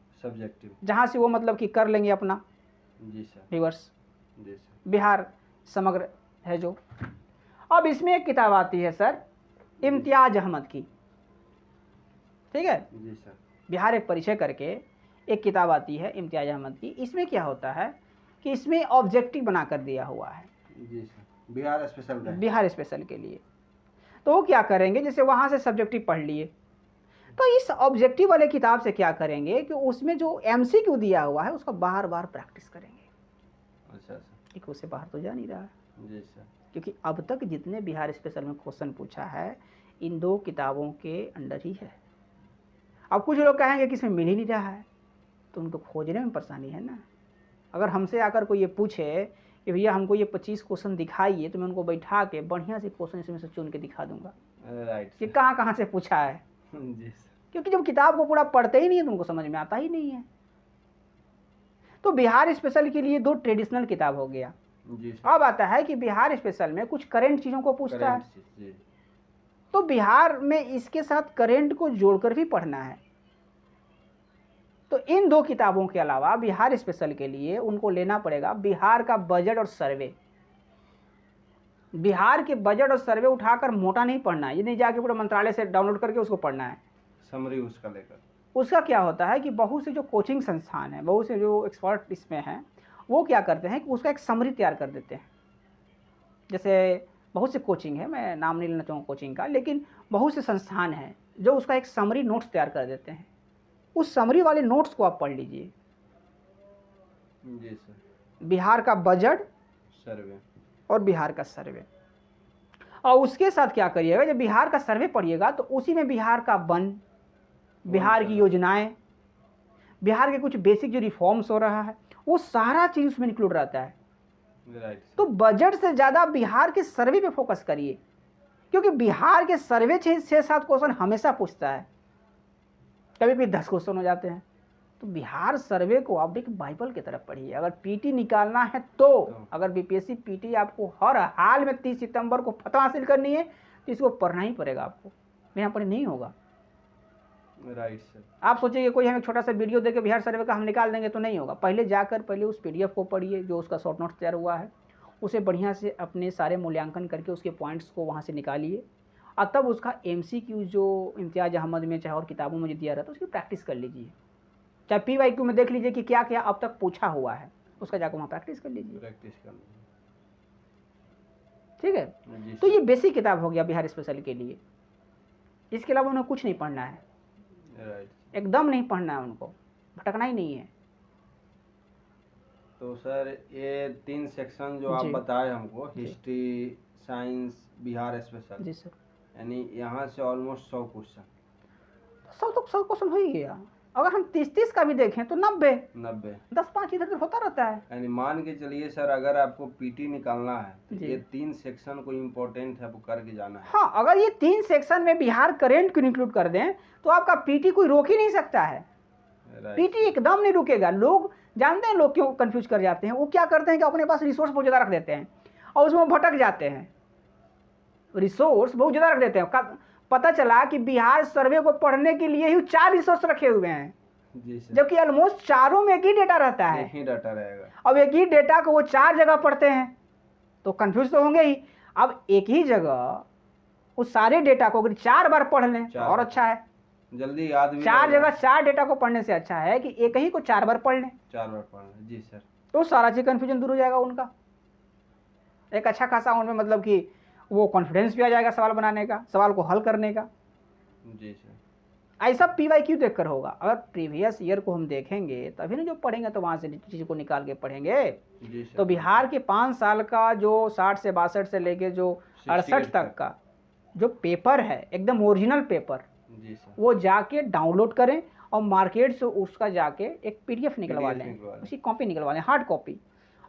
जहाँ से वो मतलब कि कर लेंगे अपना। जी सर। रिवर्स जी सर। बिहार समग्र है जो। अब इसमें एक किताब आती है सर इम्तियाज अहमद की, ठीक है जी सर। बिहार एक परिचय करके एक किताब आती है इम्तियाज अहमद की। इसमें क्या होता है कि इसमें ऑब्जेक्टिव बना कर दिया हुआ है जी सर, बिहार स्पेशल का, बिहार स्पेशल के लिए। तो वो क्या करेंगे, जैसे वहाँ से सब्जेक्टिव पढ़ लिए, तो इस ऑब्जेक्टिव वाले किताब से क्या करेंगे कि उसमें जो एमसीक्यू दिया हुआ है उसका बार बार प्रैक्टिस करेंगे। अच्छा सर। एक उससे बाहर तो जा नहीं रहा है जी सर, क्योंकि अब तक जितने बिहार स्पेशल में क्वेश्चन पूछा है इन 2 किताबों के अंडर ही है। अब कुछ लोग कहेंगे कि इसमें मिल ही नहीं रहा है, तो उनको खोजने में परेशानी है ना। अगर हमसे आकर कोई ये पूछे कि भैया हमको ये 25 क्वेश्चन दिखाइए, तो मैं उनको बैठा के बढ़िया से क्वेश्चन इसमें से चुन के दिखा दूंगा राइट कि कहाँ कहाँ से पूछा है। जी सर। क्योंकि जब किताब को पूरा पढ़ते ही नहीं है तो उनको समझ में आता ही नहीं है। तो बिहार स्पेशल के लिए 2 ट्रेडिशनल किताब हो गया। जी सर। अब आता है कि बिहार स्पेशल में कुछ करेंट चीज़ों को पूछता है, तो बिहार में इसके साथ करेंट को जोड़कर भी पढ़ना है। तो इन 2 किताबों के अलावा बिहार स्पेशल के लिए उनको लेना पड़ेगा बिहार का बजट और सर्वे। बिहार के बजट और सर्वे उठाकर मोटा नहीं पढ़ना है, ये नहीं जाके पूरा मंत्रालय से डाउनलोड करके उसको पढ़ना है। समरी उसका लेकर, उसका क्या होता है कि बहुत से जो कोचिंग संस्थान हैं, बहुत से जो एक्सपर्ट इसमें हैं, वो क्या करते हैं कि उसका एक समरी तैयार कर देते हैं। जैसे बहुत से कोचिंग है, मैं नाम नहीं लेना चाहूँगा कोचिंग का, लेकिन बहुत से संस्थान हैं जो उसका एक समरी नोट्स तैयार कर देते हैं। उस समरी वाले नोट्स को आप पढ़ लीजिए। जी सर। बिहार का बजट सर्वे और बिहार का सर्वे, और उसके साथ क्या करिएगा, जब बिहार का सर्वे पढ़िएगा तो उसी में बिहार का वन, बिहार की योजनाएं, बिहार के कुछ बेसिक जो रिफॉर्म्स हो रहा है वो सारा चीज़ उसमें इंक्लूड रहता है। राइट। तो बजट से ज़्यादा बिहार के सर्वे पे फोकस करिए, क्योंकि बिहार के सर्वे 6-7 क्वेश्चन हमेशा पूछता है, कभी भी 10 क्वेश्चन हो जाते हैं। तो बिहार सर्वे को आप एक बाइबल की तरफ पढ़िए। अगर पीटी निकालना है तो अगर बीपीएससी पीटी आपको हर हाल में 30 सितंबर को फतह हासिल करनी है तो इसको पढ़ना ही पड़ेगा आपको, बिना पढ़े नहीं होगा। Right sir. आप सोचिए कोई हमें छोटा सा वीडियो देके बिहार सर्वे का हम निकाल देंगे तो नहीं होगा। पहले जाकर पहले उस पीडीएफ को पढ़िए जो उसका शॉर्ट नोट्स तैयार हुआ है, उसे बढ़िया से अपने सारे मूल्यांकन करके उसके पॉइंट्स को वहाँ से निकालिए और तब उसका एमसीक्यू जो इम्तियाज़ अहमद में चाहे और किताबों में जो दिया रहता है उसकी प्रैक्टिस कर लीजिए। चाहे पीवाईक्यू में देख लीजिए कि क्या क्या अब तक पूछा हुआ है, उसका जाकर वहाँ प्रैक्टिस कर लीजिए। ठीक है, तो ये बेसिक किताब हो गया बिहार स्पेशल के लिए। इसके अलावा उन्हें कुछ नहीं पढ़ना है, एकदम नहीं पढ़ना है, उनको भटकना ही नहीं है। तो सर ये 3 सेक्शन जो आप बताए हमको, हिस्ट्री, साइंस, बिहार स्पेशल, जी सर, यानी यहाँ से ऑलमोस्ट 100 क्वेश्चन, 100 क्वेश्चन हो ही गया। अगर हम 30 का भी देखें तो 90 10-5 इधर होता रहता है। यानी मान के चलिए सर, अगर आपको पीटी निकालना है तो ये 3 सेक्शन को इम्पोर्टेंट है, वो करके जाना है। हाँ, अगर ये 3 सेक्शन में बिहार करंट को इंक्लूड कर दें तो आपका पीटी कोई रोक ही नहीं सकता है। पीटी एकदम नहीं रुकेगा। लोग जानते हैं, लोग क्यों कंफ्यूज कर जाते हैं, वो क्या करते हैं कि अपने पास रिसोर्स बहुत ज़्यादा रख देते हैं और उसमें भटक जाते हैं। रिसोर्स बहुत ज़्यादा रख देते हैं। पता चला कि बिहार सर्वे को पढ़ने के लिए ही 4 रिसोर्स रखे हुए हैं, जबकि ऑलमोस्ट चारों में एक ही डेटा रहता है, एक ही डाटा रहेगा। अब एक ही डेटा को वो 4 जगह पढ़ते हैं तो कंफ्यूज तो होंगे ही। अब एक ही जगह उस सारे डेटा को अगर 4 बार पढ़ लें तो और अच्छा है, जल्दी याद भी। 4 जगह 4 डेटा को पढ़ने से अच्छा है कि एक ही को 4 बार पढ़ लें। 4 बार पढ़ लें, जी सर। तो सारा चीज कंफ्यूजन दूर हो जाएगा उनका। एक अच्छा खासा उनमें मतलब कि वो कॉन्फिडेंस भी आ जाएगा सवाल बनाने का, सवाल को हल करने का। जी सर। ऐसा पीवाईक्यू देखकर होगा। अगर प्रीवियस ईयर को हम देखेंगे तभी ना जो पढ़ेंगे तो वहाँ से चीज़ को निकाल के पढ़ेंगे। जी सर। तो बिहार के 5 साल का जो 60 से 62 से लेके जो 68 तक का जो पेपर है, एकदम ओरिजिनल पेपर, जी सर, वो जाके डाउनलोड करें और मार्केट से उसका जाके एक पीडीएफ निकलवा लें, उसकी कॉपी निकलवा लें, हार्ड कॉपी,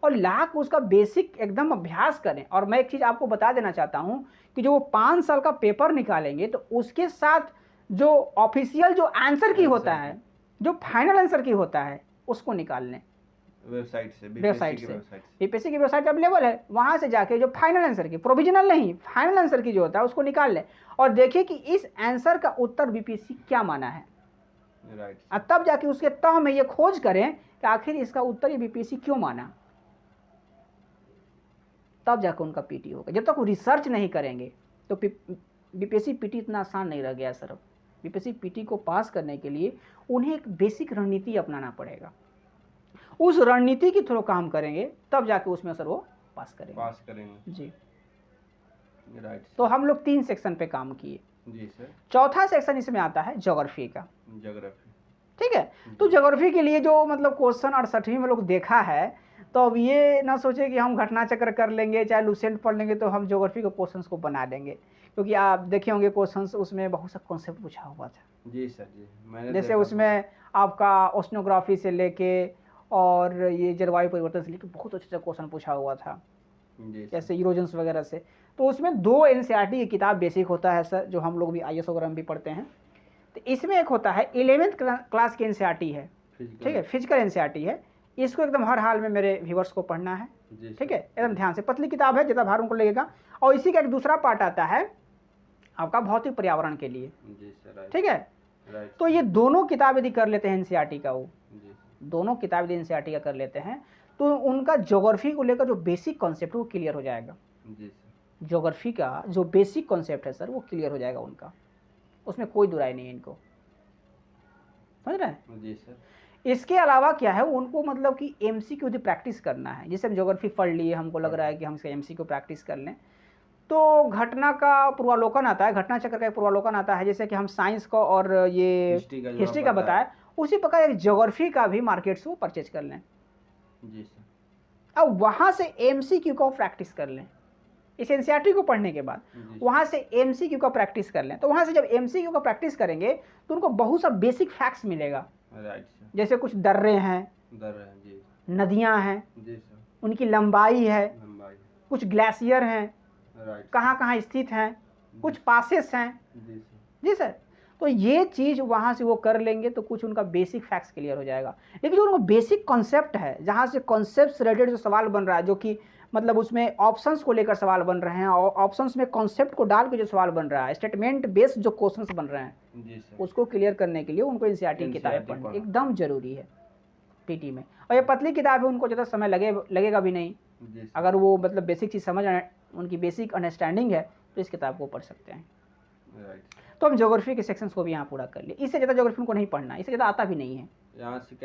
और लाख उसका बेसिक एकदम अभ्यास करें। और मैं एक चीज़ आपको बता देना चाहता हूँ कि जो वो 5 साल का पेपर निकालेंगे तो उसके साथ जो ऑफिशियल जो आंसर की होता है, जो फाइनल आंसर की होता है, उसको निकाल लें वेबसाइट से। बीपीएससी की वेबसाइट अवेलेबल है, वहाँ से जाके जो फाइनल आंसर की, प्रोविजनल नहीं, फाइनल आंसर की जो होता है उसको निकाल लें और देखिए कि इस आंसर का उत्तर बीपीएससी क्या माना है। और तब जाके उसके तह में ये खोज करें कि आखिर इसका उत्तर ये बीपीएससी क्यों माना, तब जाकर उनका पीटी होगा। जब तक वो रिसर्च नहीं करेंगे तो बीपीएससी पीटी इतना आसान नहीं रह गया सर। बीपीएससी पीटी को पास करने के लिए उन्हें एक बेसिक रणनीति अपनाना पड़ेगा। उस रणनीति के थ्रू काम करेंगे तब जाके उसमें सर वो पास करेंगे जी। राइट। तो हम लोग 3 सेक्शन पे काम किए। जी सर। चौथा सेक्शन इसमें आता है ज्योग्राफी का। ज्योग्राफी, ठीक है। तो ज्योग्राफी के लिए जो मतलब क्वेश्चन 68वीं में लोग देखा है, तो अब ये ना सोचे कि हम घटना चक्र कर लेंगे चाहे लुसेंट पढ़ लेंगे तो हम ज्योग्राफी के क्वेश्चंस को बना देंगे, क्योंकि आप देखे होंगे क्वेश्चंस उसमें बहुत सा कॉन्सेप्ट पूछा हुआ था। जी सर जी, मैंने जैसे उसमें आपका ओशनोग्राफी से लेके और ये जलवायु परिवर्तन से लेके बहुत अच्छा क्वेश्चन पूछा हुआ था, जैसे इरोजन्स वगैरह से। तो उसमें 2 एनसीईआरटी की किताब बेसिक होता है सर, जो हम लोग भी आईएएस वगैरह में भी पढ़ते हैं। तो इसमें एक होता है 11th क्लास की एनसीईआरटी है, ठीक है, फिजिकल एनसीईआरटी है। इसको एकदम हर हाल में मेरे व्यूवर्स को पढ़ना है, ठीक है, एकदम ध्यान से। पतली किताब है, ज़्यादा भार उनको लगेगा। और इसी का एक दूसरा पार्ट आता है आपका भौतिक पर्यावरण के लिए, ठीक है। तो ये दोनों किताब यदि कर लेते हैं एनसीईआरटी का, वो दोनों किताब यदि एनसीईआरटी का कर लेते हैं तो उनका ज्योग्राफी को लेकर जो बेसिक कॉन्सेप्ट वो क्लियर हो जाएगा। ज्योग्राफी का जो बेसिक कॉन्सेप्ट है सर वो क्लियर हो जाएगा उनका, उसमें कोई दुराई नहीं है इनको, समझ रहे हैं जी सर। इसके अलावा क्या है, उनको मतलब कि एमसीक्यू की प्रैक्टिस करना है। जैसे हम ज्योग्राफी पढ़ लिए, हमको लग रहा है कि हम एमसीक्यू प्रैक्टिस कर लें, तो घटना का पूर्वालोकन आता है, घटना चक्र का एक पूर्वालोकन आता है, जैसे कि हम साइंस का और ये हिस्ट्री का बताया, उसी प्रकार एक ज्योग्राफी का भी मार्केट से वो परचेज कर लें जी सर। अब वहाँ से एमसीक्यू को प्रैक्टिस कर लें। इस एनसीईआरटी को पढ़ने के बाद वहाँ से एमसीक्यू का प्रैक्टिस कर लें। तो वहाँ से जब एमसीक्यू का प्रैक्टिस करेंगे तो उनको बहुत सा बेसिक फैक्ट्स मिलेगा। Right sir. जैसे कुछ दर्रे हैं जी, नदियाँ हैं जी सर, उनकी लंबाई है, कुछ ग्लेशियर हैं, कहाँ कहाँ स्थित हैं, कुछ पासेस हैं, जी सर। तो ये चीज़ वहाँ से वो कर लेंगे तो कुछ उनका बेसिक फैक्ट्स क्लियर हो जाएगा। लेकिन जो उनका बेसिक कॉन्सेप्ट है, जहाँ से कॉन्सेप्ट से रिलेटेड जो सवाल बन रहा है, जो कि मतलब उसमें ऑप्शंस को लेकर सवाल बन रहे हैं और ऑप्शंस में कॉन्सेप्ट को डाल के जो सवाल बन रहा है, स्टेटमेंट बेस्ड जो क्वेश्चंस बन रहे हैं जी सर, उसको क्लियर करने के लिए उनको एनसीईआरटी की किताबें पढ़ना एकदम जरूरी है पीटी में। और ये पतली किताब है, उनको ज़्यादा समय लगेगा भी नहीं। अगर वो मतलब बेसिक चीज़ समझ उनकी बेसिक अंडरस्टैंडिंग है तो इस किताब को पढ़ सकते हैं। तो हम ज्योग्राफी के सेक्शंस को भी यहाँ पूरा कर लिए। इससे ज़्यादा ज्योग्राफी को नहीं पढ़ना, इससे ज़्यादा आता भी नहीं है। यहाँ से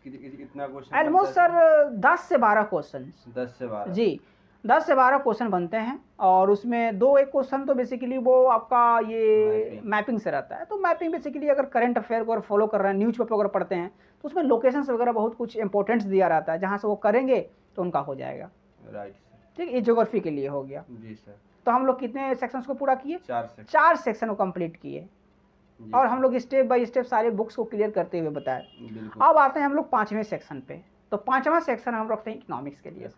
कितना क्वेश्चन? ऑलमोस्ट सर 10 से 12 क्वेश्चन। 10 से 12 जी, 10 से 12 क्वेश्चन बनते हैं और उसमें 2-1 क्वेश्चन तो बेसिकली वो आपका ये मैपिंग से रहता है। तो मैपिंग बेसिकली अगर करंट अफेयर को अगर फॉलो कर रहे हैं, न्यूज़पेपर अगर पढ़ते हैं तो उसमें लोकेशंस वगैरह बहुत कुछ इंपॉर्टेंस दिया रहता है, जहाँ से वो करेंगे तो उनका हो जाएगा। राइट, ठीक, ये ज्योग्राफी के लिए हो गया। जी सर। तो हम लोग कितने सेक्शंस को पूरा किए? 4 सेक्शन को कंप्लीट किए और हम लोग स्टेप बाय स्टेप सारे बुक्स को क्लियर करते हुए बताए। अब आते हैं हम लोग 5वें सेक्शन पे। तो 5वां सेक्शन हम रखते हैं इकोनॉमिक्स के लिए।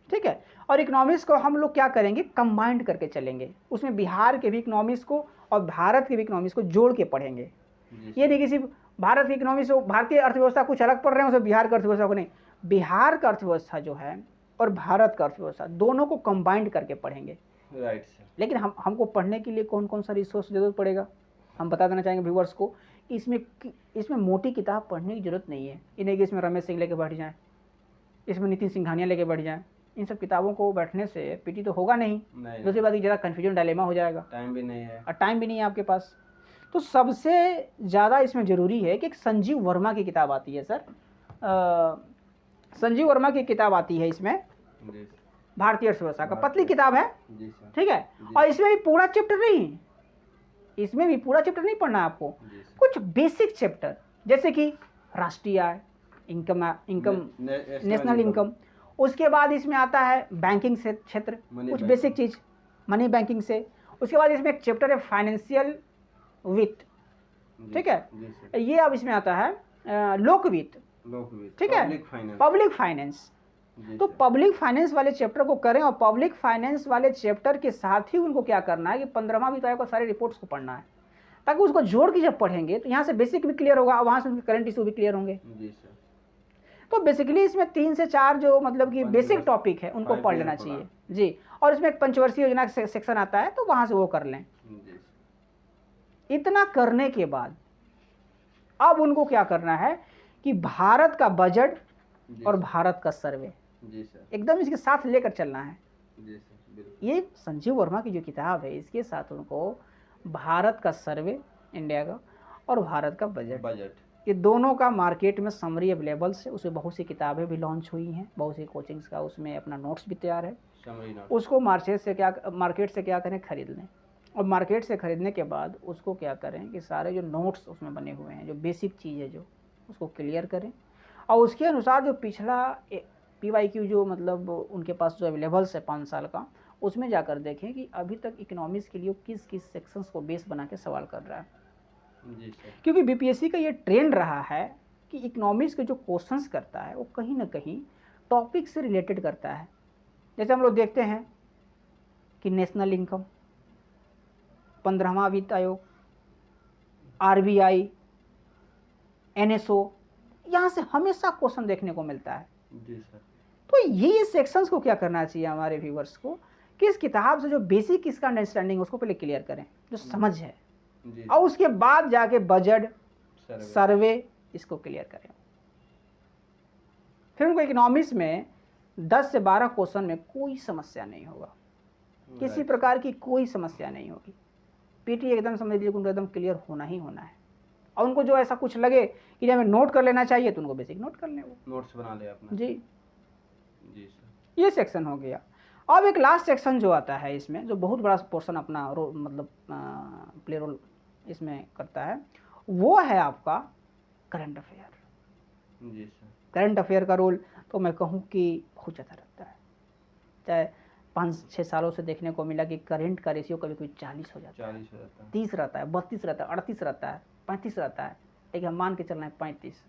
ठीक है, और इकोनॉमिक्स को हम लोग क्या करेंगे, कंबाइंड करके चलेंगे। उसमें बिहार के भी इकोनॉमिक्स को और भारत के भी इकोनॉमिक्स को जोड़ के पढ़ेंगे। ये नहीं कि सिर्फ भारत की इकोनॉमिक्स, भारतीय अर्थव्यवस्था कुछ अलग पढ़ रहे हैं उसमें बिहार की अर्थव्यवस्था को नहीं, बिहार का अर्थव्यवस्था जो है और भारत का अर्थव्यवस्था दोनों को कंबाइंड करके पढ़ेंगे। Right sir. लेकिन हमको पढ़ने के लिए कौन कौन सा रिसोर्स जरूरत पड़ेगा, हम बता देना चाहेंगे व्यूअर्स को कि इसमें मोटी किताब पढ़ने की जरूरत नहीं है। ये नहीं कि इसमें रमेश सिंह लेके बैठ जाएं, इसमें नितिन सिंघानिया लेके बैठ जाएं। इन सब किताबों को बैठने से पीटी तो होगा नहीं। दूसरी बात ज़्यादा कन्फ्यूजन डायलेमा हो जाएगा, टाइम भी नहीं है और टाइम भी नहीं है आपके पास। तो सबसे ज़्यादा इसमें ज़रूरी है कि एक संजीव वर्मा की किताब आती है सर, संजीव वर्मा की किताब आती है इसमें, भारतीय अर्थव्यवस्था का, पतली किताब है। ठीक है, और इसमें भी पूरा चैप्टर नहीं, इसमें भी पूरा चैप्टर नहीं पढ़ना है आपको, कुछ बेसिक चैप्टर जैसे कि राष्ट्रीय आय, इनकम नेशनल इनकम। उसके बाद इसमें आता है बैंकिंग से क्षेत्र, कुछ बेसिक चीज़ मनी बैंकिंग से। उसके बाद इसमें एक चैप्टर है फाइनेंशियल वित्त। ठीक है, ये अब इसमें आता है लोक वित्त। ठीक है, पब्लिक फाइनेंस। तो पब्लिक फाइनेंस वाले चैप्टर को करें और पब्लिक फाइनेंस वाले चैप्टर के साथ ही उनको क्या करना है कि 15वां वित्त आयोग को सारे रिपोर्ट्स को पढ़ना है, ताकि उसको जोड़ के जब पढ़ेंगे तो यहाँ से बेसिक भी क्लियर होगा, वहाँ से उनके करंट इशू भी क्लियर होंगे। तो बेसिकली इसमें 3 से 4 जो मतलब कि बेसिक टॉपिक है उनको पढ़ लेना चाहिए जी। और इसमें एक पंचवर्षीय योजना का सेक्शन आता है तो वहाँ से वो कर लें। इतना करने के बाद अब उनको क्या करना है कि भारत का बजट और भारत का सर्वे एकदम इसके साथ लेकर चलना है। ये संजीव वर्मा की जो किताब है इसके साथ उनको भारत का सर्वे इंडिया का और भारत का बजट ये दोनों का मार्केट में समरी अवेलेबल है। उसमें बहुत सी किताबें भी लॉन्च हुई हैं, बहुत सी कोचिंग्स का उसमें अपना नोट्स भी तैयार है। उसको मार्केट से क्या करें, खरीद लें। और मार्केट से ख़रीदने के बाद उसको क्या करें कि सारे जो नोट्स उसमें बने हुए हैं, जो बेसिक चीज़ है जो उसको क्लियर करें और उसके अनुसार जो पिछला PYQ जो मतलब उनके पास जो अवेलेबल्स है 5 साल का, उसमें जाकर देखें कि अभी तक इकोनॉमिक्स के लिए किस किस सेक्शंस को बेस बना के सवाल कर रहा है। क्योंकि BPSC का ये ट्रेंड रहा है कि इकोनॉमिक्स के जो क्वेश्चंस करता है वो कहीं ना कहीं टॉपिक से रिलेटेड करता है। जैसे हम लोग देखते हैं कि नेशनल इनकम, 15वां वित्त आयोग, RBI, NSO, यहाँ से हमेशा क्वेश्चन देखने को मिलता है। जी सर। तो ये सेक्शंस को क्या करना चाहिए हमारे व्यूवर्स को कि इस किताब से जो बेसिक इसका अंडरस्टैंडिंग उसको पहले क्लियर करें, जो समझ है, और उसके बाद जाके बजट सर्वे इसको क्लियर करें। फिर उनको इकोनॉमिक्स में 10 से 12 क्वेश्चन में कोई समस्या नहीं होगा, किसी प्रकार की कोई समस्या नहीं होगी। पीटी एकदम समझ लीजिए उनको एकदम क्लियर होना ही होना है। और उनको जो ऐसा कुछ लगे कि हमें नोट कर लेना चाहिए तो उनको बेसिक नोट कर लें, वो नोट्स बना ले अपना। जी जी सर, ये सेक्शन हो गया। अब एक लास्ट सेक्शन जो आता है इसमें, जो बहुत बड़ा पोर्शन अपना मतलब प्ले रोल इसमें करता है, वो है आपका करंट अफेयर। जी सर। करंट अफेयर का रोल तो मैं कहूँ कि बहुत ज़्यादा रहता है। चाहे 5-6 सालों से देखने को मिला कि करंट का रेशियो कभी कभी 40 हो जाता है, 30 रहता है, 32 रहता है, 38 रहता है, 35 रहता है, लेकिन हम मान के चलना है 35।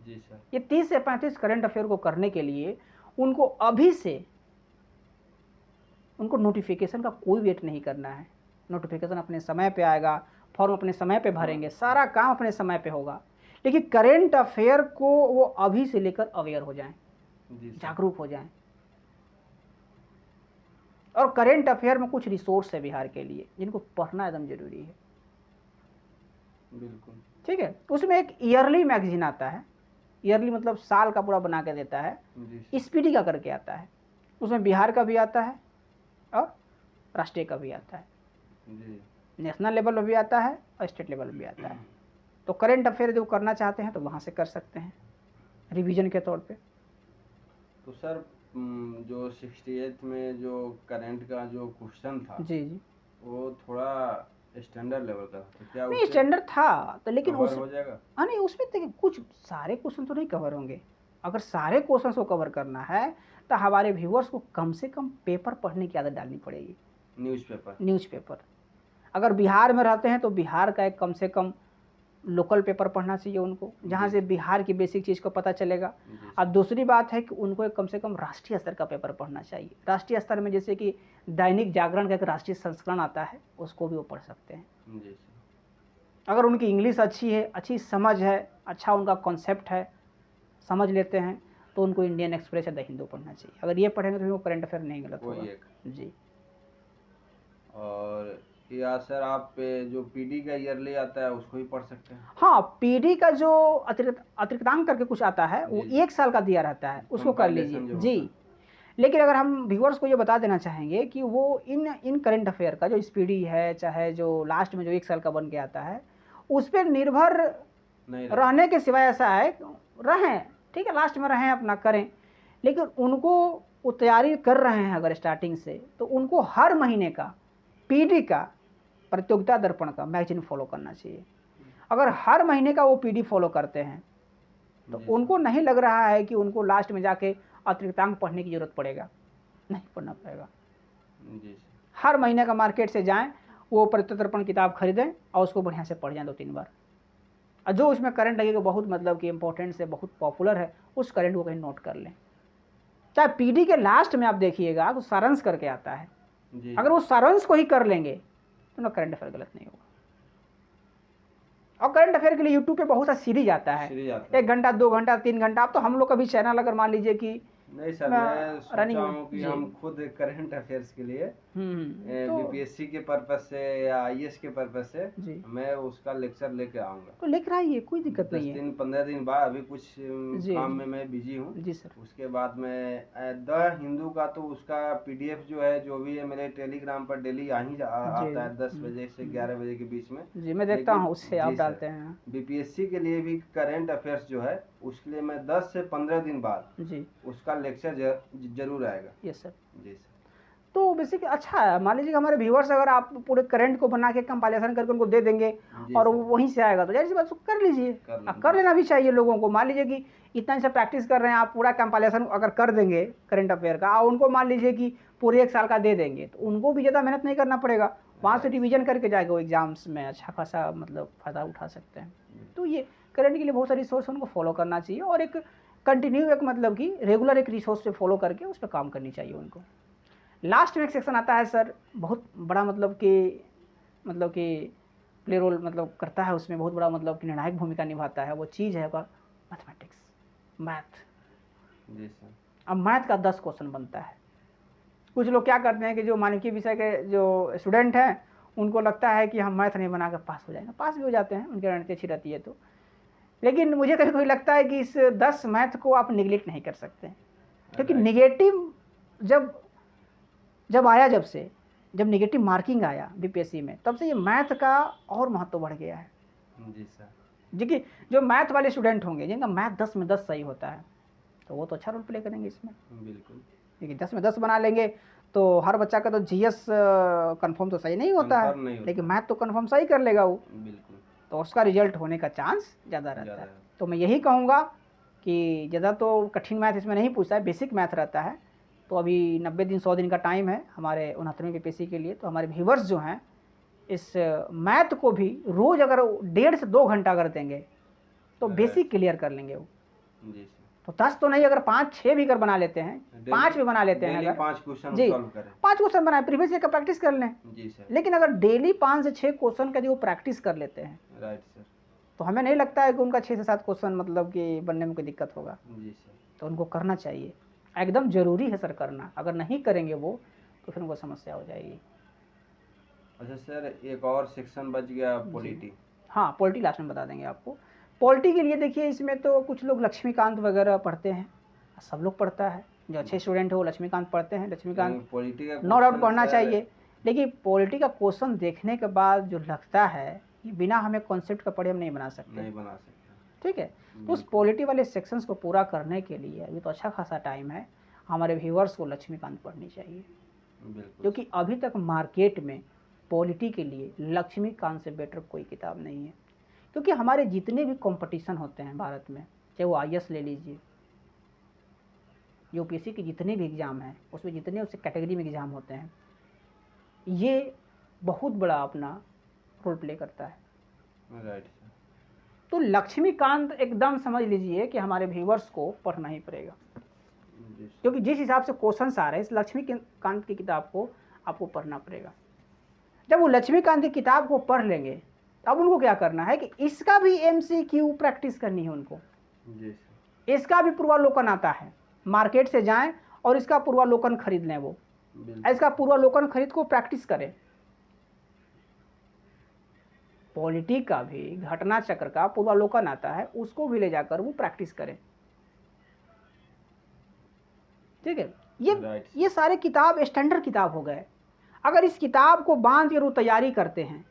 जी सर। ये 30 से 35 करंट अफेयर को करने के लिए उनको अभी से उनको नोटिफिकेशन का कोई वेट नहीं करना है। नोटिफिकेशन अपने समय पे आएगा, फॉर्म अपने समय पे भरेंगे, सारा काम अपने समय पे होगा। लेकिन करंट अफेयर को वो अभी से लेकर अवेयर हो जाएं, जागरूक हो जाएं। और करेंट अफेयर में कुछ रिसोर्स है बिहार के लिए जिनको पढ़ना एकदम जरूरी है। बिल्कुल। ठीक है, उसमें एक ईयरली मैगजीन आता है, ईयरली मतलब साल का पूरा बना के देता है, स्पीडी का करके आता है, उसमें बिहार का भी आता है और राष्ट्रीय का भी आता है, नेशनल लेवल पर भी आता है और स्टेट लेवल पर भी आता है। तो करेंट अफेयर जो करना चाहते हैं तो वहाँ से कर सकते हैं रिवीजन के तौर पे। तो सर जो 68 में जो करंट का जो क्वेश्चन था जी जी वो थोड़ा स्टैंडर्ड लेवल का था, क्या नहीं स्टैंडर्ड था तो, लेकिन कवर हो जाएगा? हाँ नहीं, उसमें देखिए कुछ सारे क्वेश्चन तो नहीं कवर होंगे। अगर सारे क्वेश्चन को कवर करना है तो हमारे व्यूअर्स को कम से कम पेपर पढ़ने की आदत डालनी पड़ेगी। न्यूज़पेपर अगर बिहार में रहते हैं तो बिहार का एक कम से कम लोकल पेपर पढ़ना चाहिए उनको, जहाँ से बिहार की बेसिक चीज़ को पता चलेगा। अब दूसरी बात है कि उनको एक कम से कम राष्ट्रीय स्तर का पेपर पढ़ना चाहिए। राष्ट्रीय स्तर में जैसे कि दैनिक जागरण का एक राष्ट्रीय संस्करण आता है, उसको भी वो पढ़ सकते हैं। अगर उनकी इंग्लिश अच्छी है, अच्छी समझ है, अच्छा उनका कॉन्सेप्ट है, समझ लेते हैं, तो उनको इंडियन एक्सप्रेस या द हिंदू पढ़ना चाहिए। अगर ये पढ़ेंगे तो उनको करंट अफेयर नहीं गलत होगा जी। और या सर आप जो पीडी का ईयरली आता है उसको भी पढ़ सकते हैं? हाँ, पीडी का जो अतिरिक्तांक करके कुछ आता है वो 1 साल का दिया रहता है, उसको कर लीजिए जी। लेकिन अगर हम व्यूअर्स को ये बता देना चाहेंगे कि वो इन करंट अफेयर का जो स्पीडी है, चाहे जो लास्ट में जो 1 साल का बन के आता है, उस पर निर्भर रहने के सिवाय ऐसा है रहें, ठीक है, लास्ट में रहें अपना करें, लेकिन उनको वो तैयारी कर रहे हैं अगर स्टार्टिंग से, तो उनको हर महीने का पीडी का प्रतियोगिता दर्पण का मैगजीन फॉलो करना चाहिए। अगर हर महीने का वो पीडी फॉलो करते हैं तो उनको नहीं लग रहा है कि उनको लास्ट में जाके अतिरिक्तांक पढ़ने की जरूरत पड़ेगा, नहीं पढ़ना पड़ेगा। हर महीने का मार्केट से जाएं, वो प्रतियोगिता दर्पण किताब खरीदें और उसको बढ़िया से पढ़ जाएं 2-3 बार, और जो उसमें करंट लगेगा बहुत मतलब कि इंपॉर्टेंट है, बहुत पॉपुलर है, उस करंट को कहीं नोट कर लें। चाहे पीडी के लास्ट में आप देखिएगा तो सारांश करके आता है, अगर वो सारांश को ही कर लेंगे तो ना करंट अफेयर गलत नहीं होगा। और करंट अफेयर के लिए यूट्यूब पे बहुत सा सीरीज आता है, 1 घंटा 2 घंटा 3 घंटा। अब तो हम लोग का भी चैनल अगर मान लीजिए कि नहीं सर, मैं सोचा हूं कि हम खुद करंट अफेयर्स के लिए बीपीएससी के पर्पस से या आईएएस के पर्पस से मैं उसका लेक्चर लेके आऊंगा। तो लेकर आइए, कोई दिक्कत नहीं है। 10-15 दिन बाद, अभी कुछ काम में मैं बिजी हूँ जी सर। उसके बाद मैं द हिंदू का तो उसका पीडीएफ जो है जो भी है मेरे टेलीग्राम पर डेली आ ही आता है 10 बजे से 11 बजे के बीच में जी, मैं देखता हूँ, उससे आप डालते हैं। बीपीएससी के लिए भी करंट अफेयर्स जो है उसके लिए मैं 10 से 15 दिन बाद जी उसका लेक्चर जरूर आएगा। Yes sir. जी सर। तो बेसिक अच्छा है, मान लीजिए हमारे व्यूअर्स अगर आप पूरे करंट को बना के कंपाइलेशन करके उनको दे देंगे और वहीं से आएगा तो जाहिर सी बात कर लीजिए, कर लेना भी चाहिए लोगों को। मान लीजिए कि इतना से प्रैक्टिस कर रहे हैं, आप पूरा कंपाइलेशन अगर कर देंगे करंट अफेयर का और उनको मान लीजिए कि पूरे 1 साल का दे देंगे तो उनको भी ज़्यादा मेहनत नहीं करना पड़ेगा, वहाँ से रिविजन करके जाएगा वो एग्जाम्स में अच्छा खासा मतलब फ़ायदा उठा सकते हैं। तो ये करंट के लिए बहुत सारी रिसोर्स उनको फॉलो करना चाहिए और एक कंटिन्यू एक मतलब कि रेगुलर एक रिसोर्स पे फॉलो करके उस पर काम करनी चाहिए उनको। लास्ट में एक सेक्शन आता है सर, बहुत बड़ा मतलब कि प्ले रोल मतलब करता है उसमें, बहुत बड़ा मतलब कि निर्णायक भूमिका निभाता है, वो चीज़ है मैथमेटिक्स, मैथ। जी सर। अब मैथ का 10 क्वेश्चन बनता है। कुछ लोग क्या करते हैं कि जो मानविकी विषय के जो स्टूडेंट हैं उनको लगता है कि हम मैथ नहीं बना कर पास हो जाएंगे, पास भी हो जाते हैं, उनकी रणनीति अच्छी रहती है तो। लेकिन मुझे कभी कभी लगता है कि इस 10 मैथ को आप निगलेक्ट नहीं कर सकते, क्योंकि निगेटिव जब आया, जब निगेटिव मार्किंग आया बीपीएससी में, तब से ये मैथ का और महत्व बढ़ गया है। जी सर। जी, जो मैथ वाले स्टूडेंट होंगे जिनका मैथ 10 में 10 सही होता है तो वो तो अच्छा रोल प्ले करेंगे इसमें। बिल्कुल। देखिए 10 में 10 बना लेंगे तो हर बच्चा का तो जीएस कंफर्म तो सही नहीं होता है, लेकिन मैथ तो कंफर्म सही कर लेगा वो। बिल्कुल। तो उसका रिजल्ट होने का चांस ज़्यादा रहता है। तो मैं यही कहूँगा कि ज़्यादा तो कठिन मैथ इसमें नहीं पूछता है, बेसिक मैथ रहता है। तो अभी 90 दिन 100 दिन का टाइम है हमारे 69वीं बीपीएससी के लिए। तो हमारे व्यूवर्स जो हैं इस मैथ को भी रोज़ अगर 1.5 से 2 घंटा अगर देंगे तो बेसिक क्लियर कर लेंगे वो। जी। तो 10 तो नहीं, अगर 5-6 भी अगर बना लेते हैं, 5 भी बना लेते हैं, अगर 5 क्वेश्चन जी 5 क्वेश्चन बनाए, प्रीवियस ईयर का प्रैक्टिस कर लें। जी सर। लेकिन अगर डेली 5 से 6 क्वेश्चन का जो प्रैक्टिस कर लेते हैं, राइट सर, तो हमें नहीं लगता है कि उनका 6 से 7 क्वेश्चन मतलब कि बनने में कोई दिक्कत होगा। जी सर। तो उनको करना चाहिए, एकदम ज़रूरी है सर करना। अगर नहीं करेंगे वो तो फिर उनको समस्या हो जाएगी। अच्छा सर, एक और सेक्शन बच गया, पॉलिटी। हाँ, पॉलिटी लास्ट में बता देंगे आपको। पॉलिटी के लिए देखिए, इसमें तो कुछ लोग लक्ष्मीकांत वगैरह पढ़ते हैं, सब लोग पढ़ता है, जो अच्छे स्टूडेंट है वो लक्ष्मीकांत पढ़ते हैं। लक्ष्मीकांत पॉलिटी का नो डाउट पढ़ना चाहिए, लेकिन पॉलिटी का क्वेश्चन देखने के बाद जो लगता है कि बिना हमें कॉन्सेप्ट का पढ़े हम नहीं बना सकते। ठीक है, तो उस पॉलिटी वाले सेक्शंस को पूरा करने के लिए अभी तो अच्छा खासा टाइम है। हमारे व्यूअर्स को लक्ष्मीकांत पढ़नी चाहिए, क्योंकि अभी तक मार्केट में पॉलिटी के लिए लक्ष्मीकांत से बेटर कोई किताब नहीं है। क्योंकि हमारे जितने भी कंपटीशन होते हैं भारत में, चाहे वो IAS ले लीजिए, UPSC के जितने भी एग्ज़ाम हैं, उसमें जितने उस कैटेगरी में एग्ज़ाम होते हैं, ये बहुत बड़ा अपना रोल प्ले करता है। राइट। तो लक्ष्मीकांत एकदम समझ लीजिए कि हमारे व्यूअर्स को पढ़ना ही पड़ेगा, क्योंकि जिस हिसाब से क्वेश्चंस आ रहे हैं, इस लक्ष्मीकांत की किताब को आपको पढ़ना पड़ेगा। जब वो लक्ष्मीकांत की किताब को पढ़ लेंगे, अब उनको क्या करना है कि इसका भी MCQ प्रैक्टिस करनी है उनको। इसका भी पूर्वालोकन आता है, मार्केट से जाएं और इसका पूर्वालोकन खरीद लें, वो इसका पूर्वालोकन खरीद को प्रैक्टिस करें। पॉलिटी का भी घटना चक्र का पूर्वालोकन आता है, उसको भी ले जाकर वो प्रैक्टिस करें। ठीक है, ये सारे किताब स्टैंडर्ड किताब हो गए। अगर इस किताब को बांध कर वो तैयारी करते हैं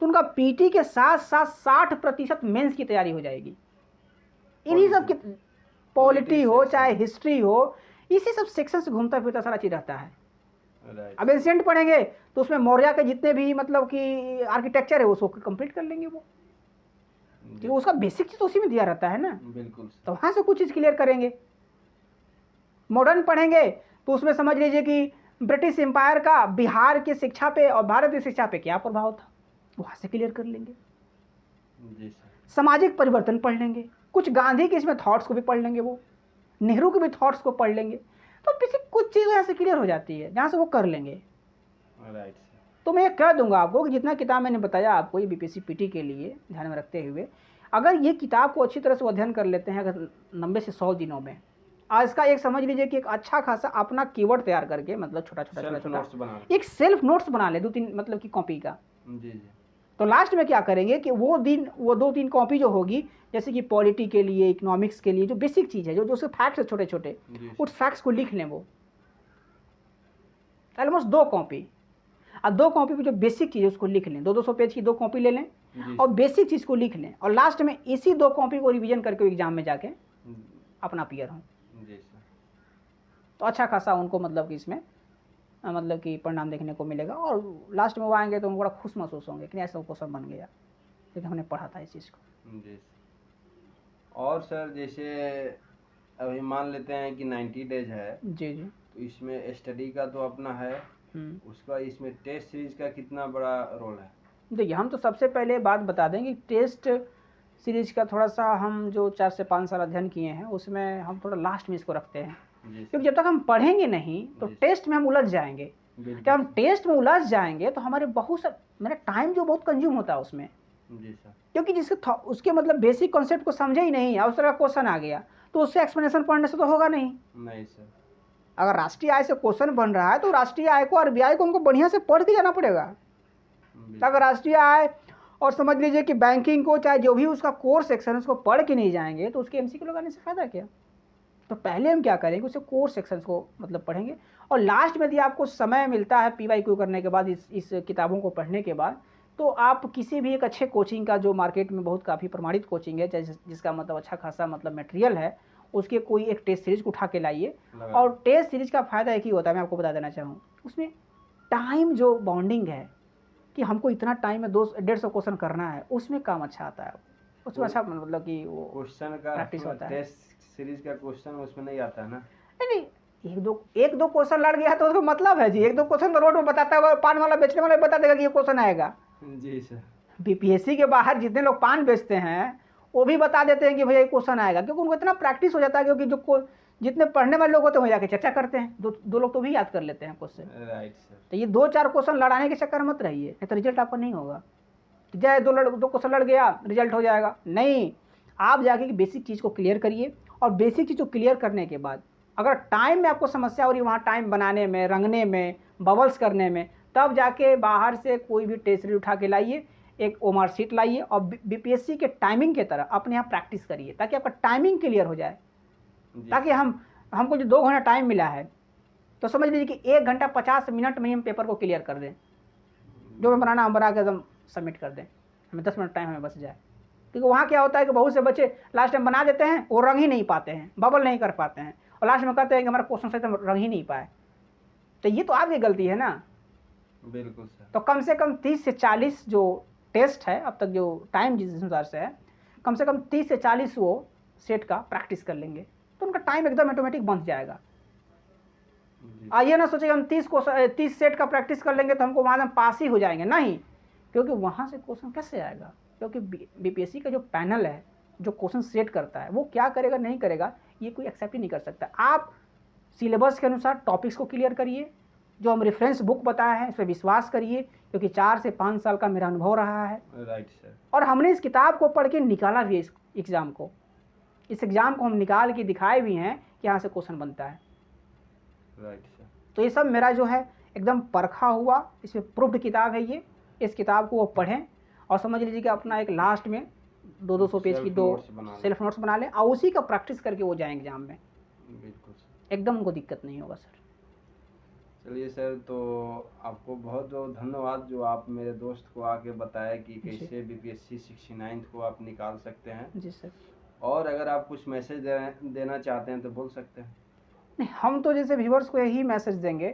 तो उनका PT के साथ साथ 60% मेंस की तैयारी हो जाएगी। इन्हीं सब की पॉलिटी हो चाहे हिस्ट्री हो, इसी सब सेक्शन से घूमता फिरता सारा चीज रहता है। अब एंशिएंट पढ़ेंगे तो उसमें मौर्य के जितने भी मतलब कि आर्किटेक्चर है उसको कंप्लीट कर लेंगे वो, क्योंकि उसका बेसिक चीज तो उसी में दिया रहता है ना। बिल्कुल। तो वहां से कुछ चीज क्लियर करेंगे। मॉडर्न पढ़ेंगे तो उसमें समझ लीजिए कि ब्रिटिश एम्पायर का बिहार की शिक्षा पे और भारत की शिक्षा पे क्या प्रभाव था, वहां से क्लियर कर लेंगे। सामाजिक परिवर्तन पढ़ लेंगे, कुछ गांधी के इसमें थॉट्स को भी पढ़ लेंगे, वो नेहरू के भी थॉट्स को पढ़ लेंगे, तो बेसिक कुछ चीज़ें यहाँ से क्लियर हो जाती है जहाँ से वो कर लेंगे। राइट। तो मैं कह दूंगा आपको कि जितना किताब मैंने बताया आपको ये BPSC PT के लिए ध्यान में रखते हुए, अगर ये किताब को अच्छी तरह से अध्ययन कर लेते हैं, अगर 90 से 100 दिनों में, आज का एक समझ लीजिए कि एक अच्छा खासा अपना कीवर्ड तैयार करके, मतलब छोटा एक सेल्फ नोट्स बना ले 2-3 मतलब की कॉपी का। तो लास्ट में क्या करेंगे कि वो 2-3 कॉपी जो होगी, जैसे कि पॉलिटी के लिए, इकोनॉमिक्स के लिए जो बेसिक चीज़ है, जो उसके फैक्ट्स है छोटे छोटे, उस फैक्ट्स को लिख लें वो ऑलमोस्ट 2 कॉपी, और 2 कॉपी पे जो बेसिक चीज़ है उसको लिख लें। 200 पेज की 2 कॉपी ले लें और बेसिक चीज़ को लिख लें, और लास्ट में इसी 2 कॉपी को रिवीजन करके एग्जाम में जाके अपना अपीयर हों। तो अच्छा खासा उनको मतलब कि इसमें मतलब कि परिणाम देखने को मिलेगा, और लास्ट में वो आएंगे तो उनको बड़ा खुश महसूस होंगे कि ऐसा क्वेश्चन बन गया क्योंकि हमने पढ़ा था इस चीज़ को। जी। और सर जैसे अभी मान लेते हैं कि 90 डेज है, जी, तो इसमें स्टडी का तो अपना है, उसका इसमें टेस्ट सीरीज का कितना बड़ा रोल है? देखिए, हम तो सबसे पहले बात बता दें कि टेस्ट सीरीज का थोड़ा सा हम जो 4 से 5 साल अध्ययन किए हैं उसमें हम थोड़ा लास्ट में इसको रखते हैं, क्योंकि जब तक हम पढ़ेंगे नहीं तो टेस्ट में हम उलझ जाएंगे। जब हम टेस्ट में उलझ जाएंगे तो हमारे मेरा टाइम जो बहुत कंज्यूम होता है उसमें, जी सर, क्योंकि जिसके उसके मतलब बेसिक कॉन्सेप्ट को समझे ही नहीं, उस तरह का क्वेश्चन आ गया तो उससे एक्सप्लेनेशन पढ़ने से तो होगा नहीं। सर, अगर राष्ट्रीय आय से क्वेश्चन बन रहा है तो राष्ट्रीय आय को, RBI को उनको बढ़िया से पढ़ के जाना पड़ेगा। अगर राष्ट्रीय आय और समझ लीजिए कि बैंकिंग को, चाहे जो भी उसका कोर सेक्शन है, उसको पढ़ के नहीं जाएंगे तो उसके MCQ लगाने से फ़ायदा क्या। तो पहले हम क्या करेंगे, उससे कोर सेक्शंस को मतलब पढ़ेंगे, और लास्ट में यदि आपको समय मिलता है PYQ करने के बाद, इस किताबों को पढ़ने के बाद, तो आप किसी भी एक अच्छे कोचिंग का, जो मार्केट में बहुत काफ़ी प्रमाणित कोचिंग है, जिसका मतलब अच्छा खासा मतलब मटेरियल है, उसके कोई एक टेस्ट सीरीज को उठा के लाइए। और टेस्ट सीरीज का फ़ायदा एक ही होता है, मैं आपको बता देना चाहूँ, उसमें टाइम जो बाउंडिंग है कि हमको इतना टाइम में 200-150 क्वेश्चन करना है, उसमें काम अच्छा आता है, उसमें अच्छा मतलब कि वो क्वेश्चन का प्रैक्टिस होता है। टेस्ट सीरीज का क्वेश्चन उसमें नहीं आता है ना। नहीं, एक दो क्वेश्चन लड़ गया तो उसको मतलब है जी, 1-2 क्वेश्चन तो रोड में बताता है, पान वाला बेचने वाला बता देगा कि ये क्वेश्चन आएगा। जी सर। BPSC के बाहर जितने लोग पान बेचते हैं वो भी बता देते हैं कि भैया ये क्वेश्चन आएगा, क्योंकि उनको इतना प्रैक्टिस हो जाता है, क्योंकि जो जितने पढ़ने वाले लोग होते हैं वो जाके चर्चा करते हैं, 2 लोग तो भी याद कर लेते हैं क्वेश्चन। Right sir. तो ये 2-4 क्वेश्चन लड़ाने के चक्कर मत रहिए, नहीं तो रिजल्ट आपका नहीं होगा। चाहे 2 क्वेश्चन लड़ गया रिजल्ट हो जाएगा, नहीं, आप जाके बेसिक चीज़ को क्लियर करिए, और बेसिक चीज़ को क्लियर करने के बाद अगर टाइम में आपको समस्या हो रही है, वहाँ टाइम बनाने में, रंगने में, बबल्स करने में, तब जाके बाहर से कोई भी टेस्ट सीरीज उठा के लाइए, एक ओमार शीट लाइए और बीपीएससी के टाइमिंग की तरह अपने यहाँ प्रैक्टिस करिए ताकि आपका टाइमिंग क्लियर हो जाए। ताकि हमको जो 2 घंटा टाइम मिला है तो समझ लीजिए कि 1 घंटा 50 मिनट में ही हम पेपर को क्लियर कर दें, जो भी बनाना हम बना के एकदम सबमिट कर दें, हमें 10 मिनट टाइम हमें बच जाए। क्योंकि वहाँ क्या होता है कि बहुत से बच्चे लास्ट टाइम बना देते हैं, वो रंग ही नहीं पाते हैं, बबल नहीं कर पाते हैं, और लास्ट में कहते हैं कि हमारा क्वेश्चन सही तो रंग ही नहीं पाए। तो ये तो आपकी गलती है ना। बिल्कुल सर। तो कम से कम 30 से 40 जो टेस्ट है अब तक जो टाइम जिस अनुसार से है, कम से कम 30 से 40 वो सेट का प्रैक्टिस कर लेंगे तो उनका टाइम एकदम ऑटोमेटिक बन जाएगा। आइए ना सोचिए हम 30 सेट का प्रैक्टिस कर लेंगे तो हमको वहाँ पास ही हो जाएंगे, नहीं, क्योंकि वहाँ से क्वेश्चन कैसे आएगा? क्योंकि बीपीएससी का जो पैनल है जो क्वेश्चन सेट करता है वो क्या करेगा नहीं करेगा ये कोई एक्सेप्ट ही नहीं कर सकता। आप सिलेबस के अनुसार टॉपिक्स को क्लियर करिए, जो हम रेफरेंस बुक बताया है इस पर विश्वास करिए, क्योंकि 4 से 5 साल का मेरा अनुभव रहा है। Right sir. और हमने इस किताब को पढ़ के निकाला भी है इस एग्ज़ाम को, इस एग्ज़ाम को हम निकाल के दिखाए भी हैं कि यहाँ से क्वेश्चन बनता है। Right sir. तो ये सब मेरा जो है एकदम परखा हुआ, इसमें प्रूफ्ड किताब है ये। इस किताब को वो पढ़ें और समझ लीजिए कि अपना एक लास्ट में 200 पेज की 2 सेल्फ नोट्स बना लें और उसी का प्रैक्टिस करके वो जाएँ एग्ज़ाम में। बिल्कुल सर। एकदम उनको दिक्कत नहीं होगा सर। चलिए सर, तो आपको बहुत बहुत धन्यवाद जो आप मेरे दोस्त को आके बताया कि कैसे बीपीएससी 69 को आप निकाल सकते हैं। जी सर। और अगर आप कुछ मैसेज देना चाहते हैं तो बोल सकते हैं। नहीं, हम तो जैसे व्यूअर्स को यही मैसेज देंगे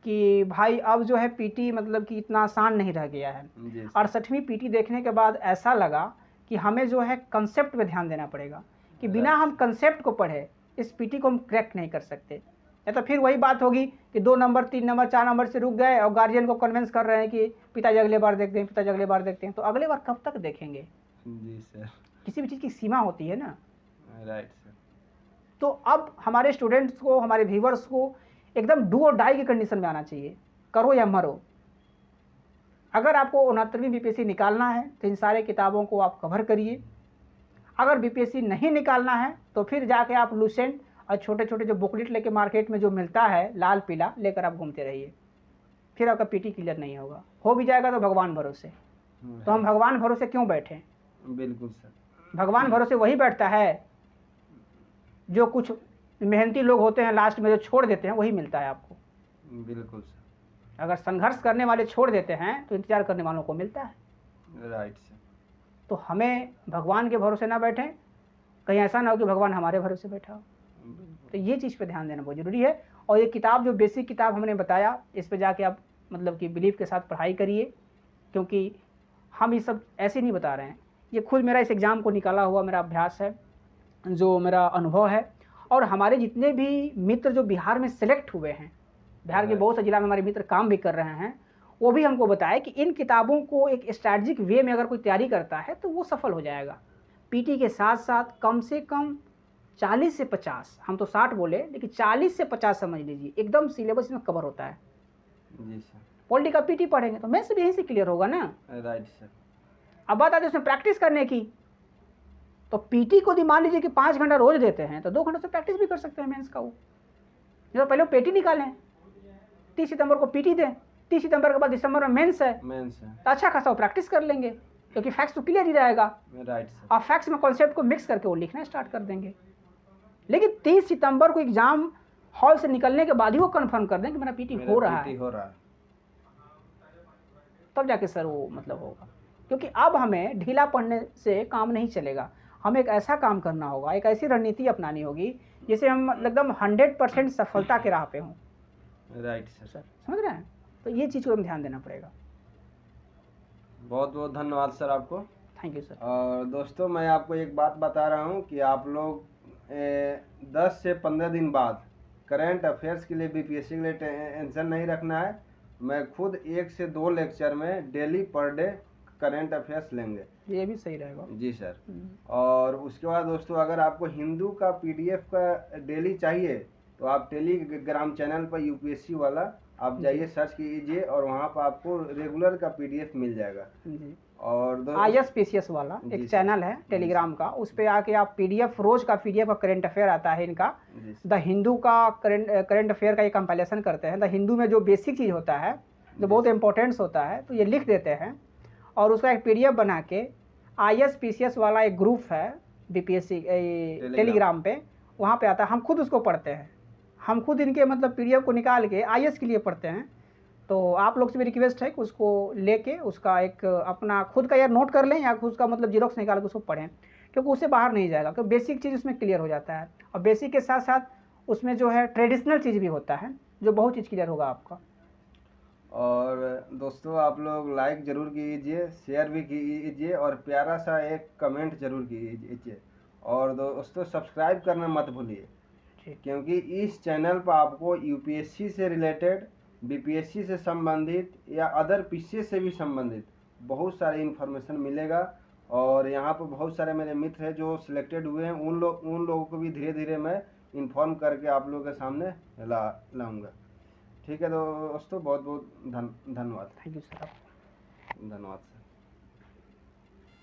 कि भाई अब जो है पीटी मतलब कि इतना आसान नहीं रह गया है। 68वीं पीटी देखने के बाद ऐसा लगा कि हमें जो है कंसेप्ट पे ध्यान देना पड़ेगा कि बिना हम कंसेप्ट को पढ़े इस पीटी को हम क्रैक नहीं कर सकते। या तो फिर वही बात होगी कि 2 नंबर 3 नंबर 4 नंबर से रुक गए और गार्जियन को कन्विंस कर रहे हैं कि पिताजी अगले बार देखते हैं, पिताजी अगले बार देखते हैं। तो अगले बार कब तक देखेंगे? जी सर। किसी भी चीज़ की सीमा होती है ना। Right sir. तो अब हमारे स्टूडेंट्स को, हमारे व्यूवर्स को एकदम डू और डाई की कंडीशन में आना चाहिए, करो या मरो। अगर आपको 69वीं बीपीएससी निकालना है तो इन सारे किताबों को आप कवर करिए। अगर बीपीएससी नहीं निकालना है तो फिर जाके आप लूसेंट और छोटे छोटे जो बुकलेट लेके मार्केट में जो मिलता है लाल पीला लेकर आप घूमते रहिए, फिर आपका पीटी क्लियर नहीं होगा। हो भी जाएगा तो भगवान भरोसे। तो हम भगवान भरोसे क्यों बैठें? बिल्कुल सर। भगवान भरोसे वही बैठता है जो कुछ मेहनती लोग होते हैं लास्ट में जो छोड़ देते हैं वही मिलता है आपको। बिल्कुल सर। अगर संघर्ष करने वाले छोड़ देते हैं तो इंतजार करने वालों को मिलता है। Right sir. तो हमें भगवान के भरोसे ना बैठें, कहीं ऐसा ना हो कि भगवान हमारे भरोसे बैठा हो। तो ये चीज़ पे ध्यान देना बहुत ज़रूरी है। और ये किताब जो बेसिक किताब हमने बताया इस पे जाके आप मतलब कि बिलीव के साथ पढ़ाई करिए, क्योंकि हम ये सब ऐसे नहीं बता रहे हैं, ये खुद मेरा इस एग्ज़ाम को निकाला हुआ मेरा अभ्यास है, जो मेरा अनुभव है। और हमारे जितने भी मित्र जो बिहार में सेलेक्ट हुए हैं, बिहार के बहुत से जिला में हमारे मित्र काम भी कर रहे हैं, वो भी हमको बताया कि इन किताबों को एक स्ट्रैटेजिक वे में अगर कोई तैयारी करता है तो वो सफल हो जाएगा। पीटी के साथ साथ कम से कम 40 से 50, हम तो 60 बोले लेकिन 40 से 50 समझ लीजिए एकदम सिलेबस में कवर होता है। जी सर। पॉलिटी का पीटी पढ़ेंगे तो मेंस भी यहीं से क्लियर होगा ना। Right sir. अब बात आती है उसमें प्रैक्टिस करने की, तो पीटी को भी मान लीजिए कि 5 घंटा रोज देते हैं तो 2 घंटे से प्रैक्टिस भी कर सकते हैं मेंस का। वो जो पहले वो पीटी निकालें, 30 सितंबर को पीटी दें, 30 सितंबर के बाद दिसंबर में मेंस है तो अच्छा खासा वो प्रैक्टिस कर लेंगे, क्योंकि फैक्ट्स तो क्लियर ही रहेगा। Right sir. और फैक्ट्स में कॉन्सेप्ट को मिक्स करके वो लिखना स्टार्ट कर देंगे। लेकिन 30 सितंबर को एग्जाम हॉल से निकलने के बाद ही वो कंफर्म कर दें कि मेरा पीटी हो रहा है, तब जाके सर वो मतलब होगा। क्योंकि अब हमें ढीला पड़ने से काम नहीं चलेगा, हमें एक ऐसा काम करना होगा, एक ऐसी रणनीति अपनानी होगी जिससे हम एकदम 100% सफलता के राह पे हों। Right sir. समझ रहे हैं? तो ये चीज़ को हमें ध्यान देना पड़ेगा। बहुत बहुत धन्यवाद सर आपको। Thank you sir. और दोस्तों मैं आपको एक बात बता रहा हूँ कि आप लोग 10 से 15 दिन बाद करंट अफेयर्स के लिए बीपीएससी के लिए टेंशन नहीं रखना है। मैं खुद 1 से 2 लेक्चर में daily per day current affairs लेंगे। ये भी सही रहेगा। जी सर। और उसके बाद दोस्तों अगर आपको हिंदू का पीडीएफ का डेली चाहिए तो आप टेलीग्राम चैनल पर यूपीएससी वाला आप जाइए सर्च कीजिए और वहाँ पर आपको रेगुलर का पीडीएफ मिल जाएगा। जी। और ISPCS वाला एक चैनल है टेलीग्राम का, उस पे आके आप पीडीएफ, रोज का पीडीएफ का करंट अफेयर आता है इनका। द हिंदू का करंट अफेयर का ये कंपाइलेशन करते हैं। द हिंदू में जो बेसिक चीज़ होता है, जो बहुत इंपॉर्टेंस होता है, तो ये लिख देते हैं और उसका एक पीडीएफ बना के ISPCS वाला एक ग्रुप है BPSC टेलीग्राम पे, वहाँ पे आता है। हम खुद उसको पढ़ते हैं, हम खुद इनके मतलब पीडीएफ को निकाल के IS के लिए पढ़ते हैं। तो आप लोग से भी रिक्वेस्ट है कि उसको लेके उसका एक अपना खुद का या नोट कर लें या खुद का मतलब जीरोक्स निकाल के उसको पढ़ें, क्योंकि उससे बाहर नहीं जाएगा, क्योंकि बेसिक चीज़ उसमें क्लियर हो जाता है। और बेसिक के साथ साथ उसमें जो है ट्रेडिशनल चीज़ भी होता है, जो बहुत चीज़ क्लियर होगा आपका। और दोस्तों आप लोग लाइक ज़रूर कीजिए, शेयर भी कीजिए और प्यारा सा एक कमेंट ज़रूर कीजिए। और दोस्तों सब्सक्राइब करना मत भूलिए, क्योंकि इस चैनल पर आपको यूपीएससी से रिलेटेड, बीपीएससी से संबंधित या अदर पीसी से भी संबंधित बहुत सारे इन्फॉर्मेशन मिलेगा। और यहाँ पर बहुत सारे मेरे मित्र हैं जो सिलेक्टेड हुए हैं, उन लोगों को भी धीरे धीरे मैं इन्फॉर्म करके आप लोगों के सामने लाऊंगा। ठीक है दोस्तों, बहुत बहुत धन्यवाद। Thank you sir. धन्यवाद।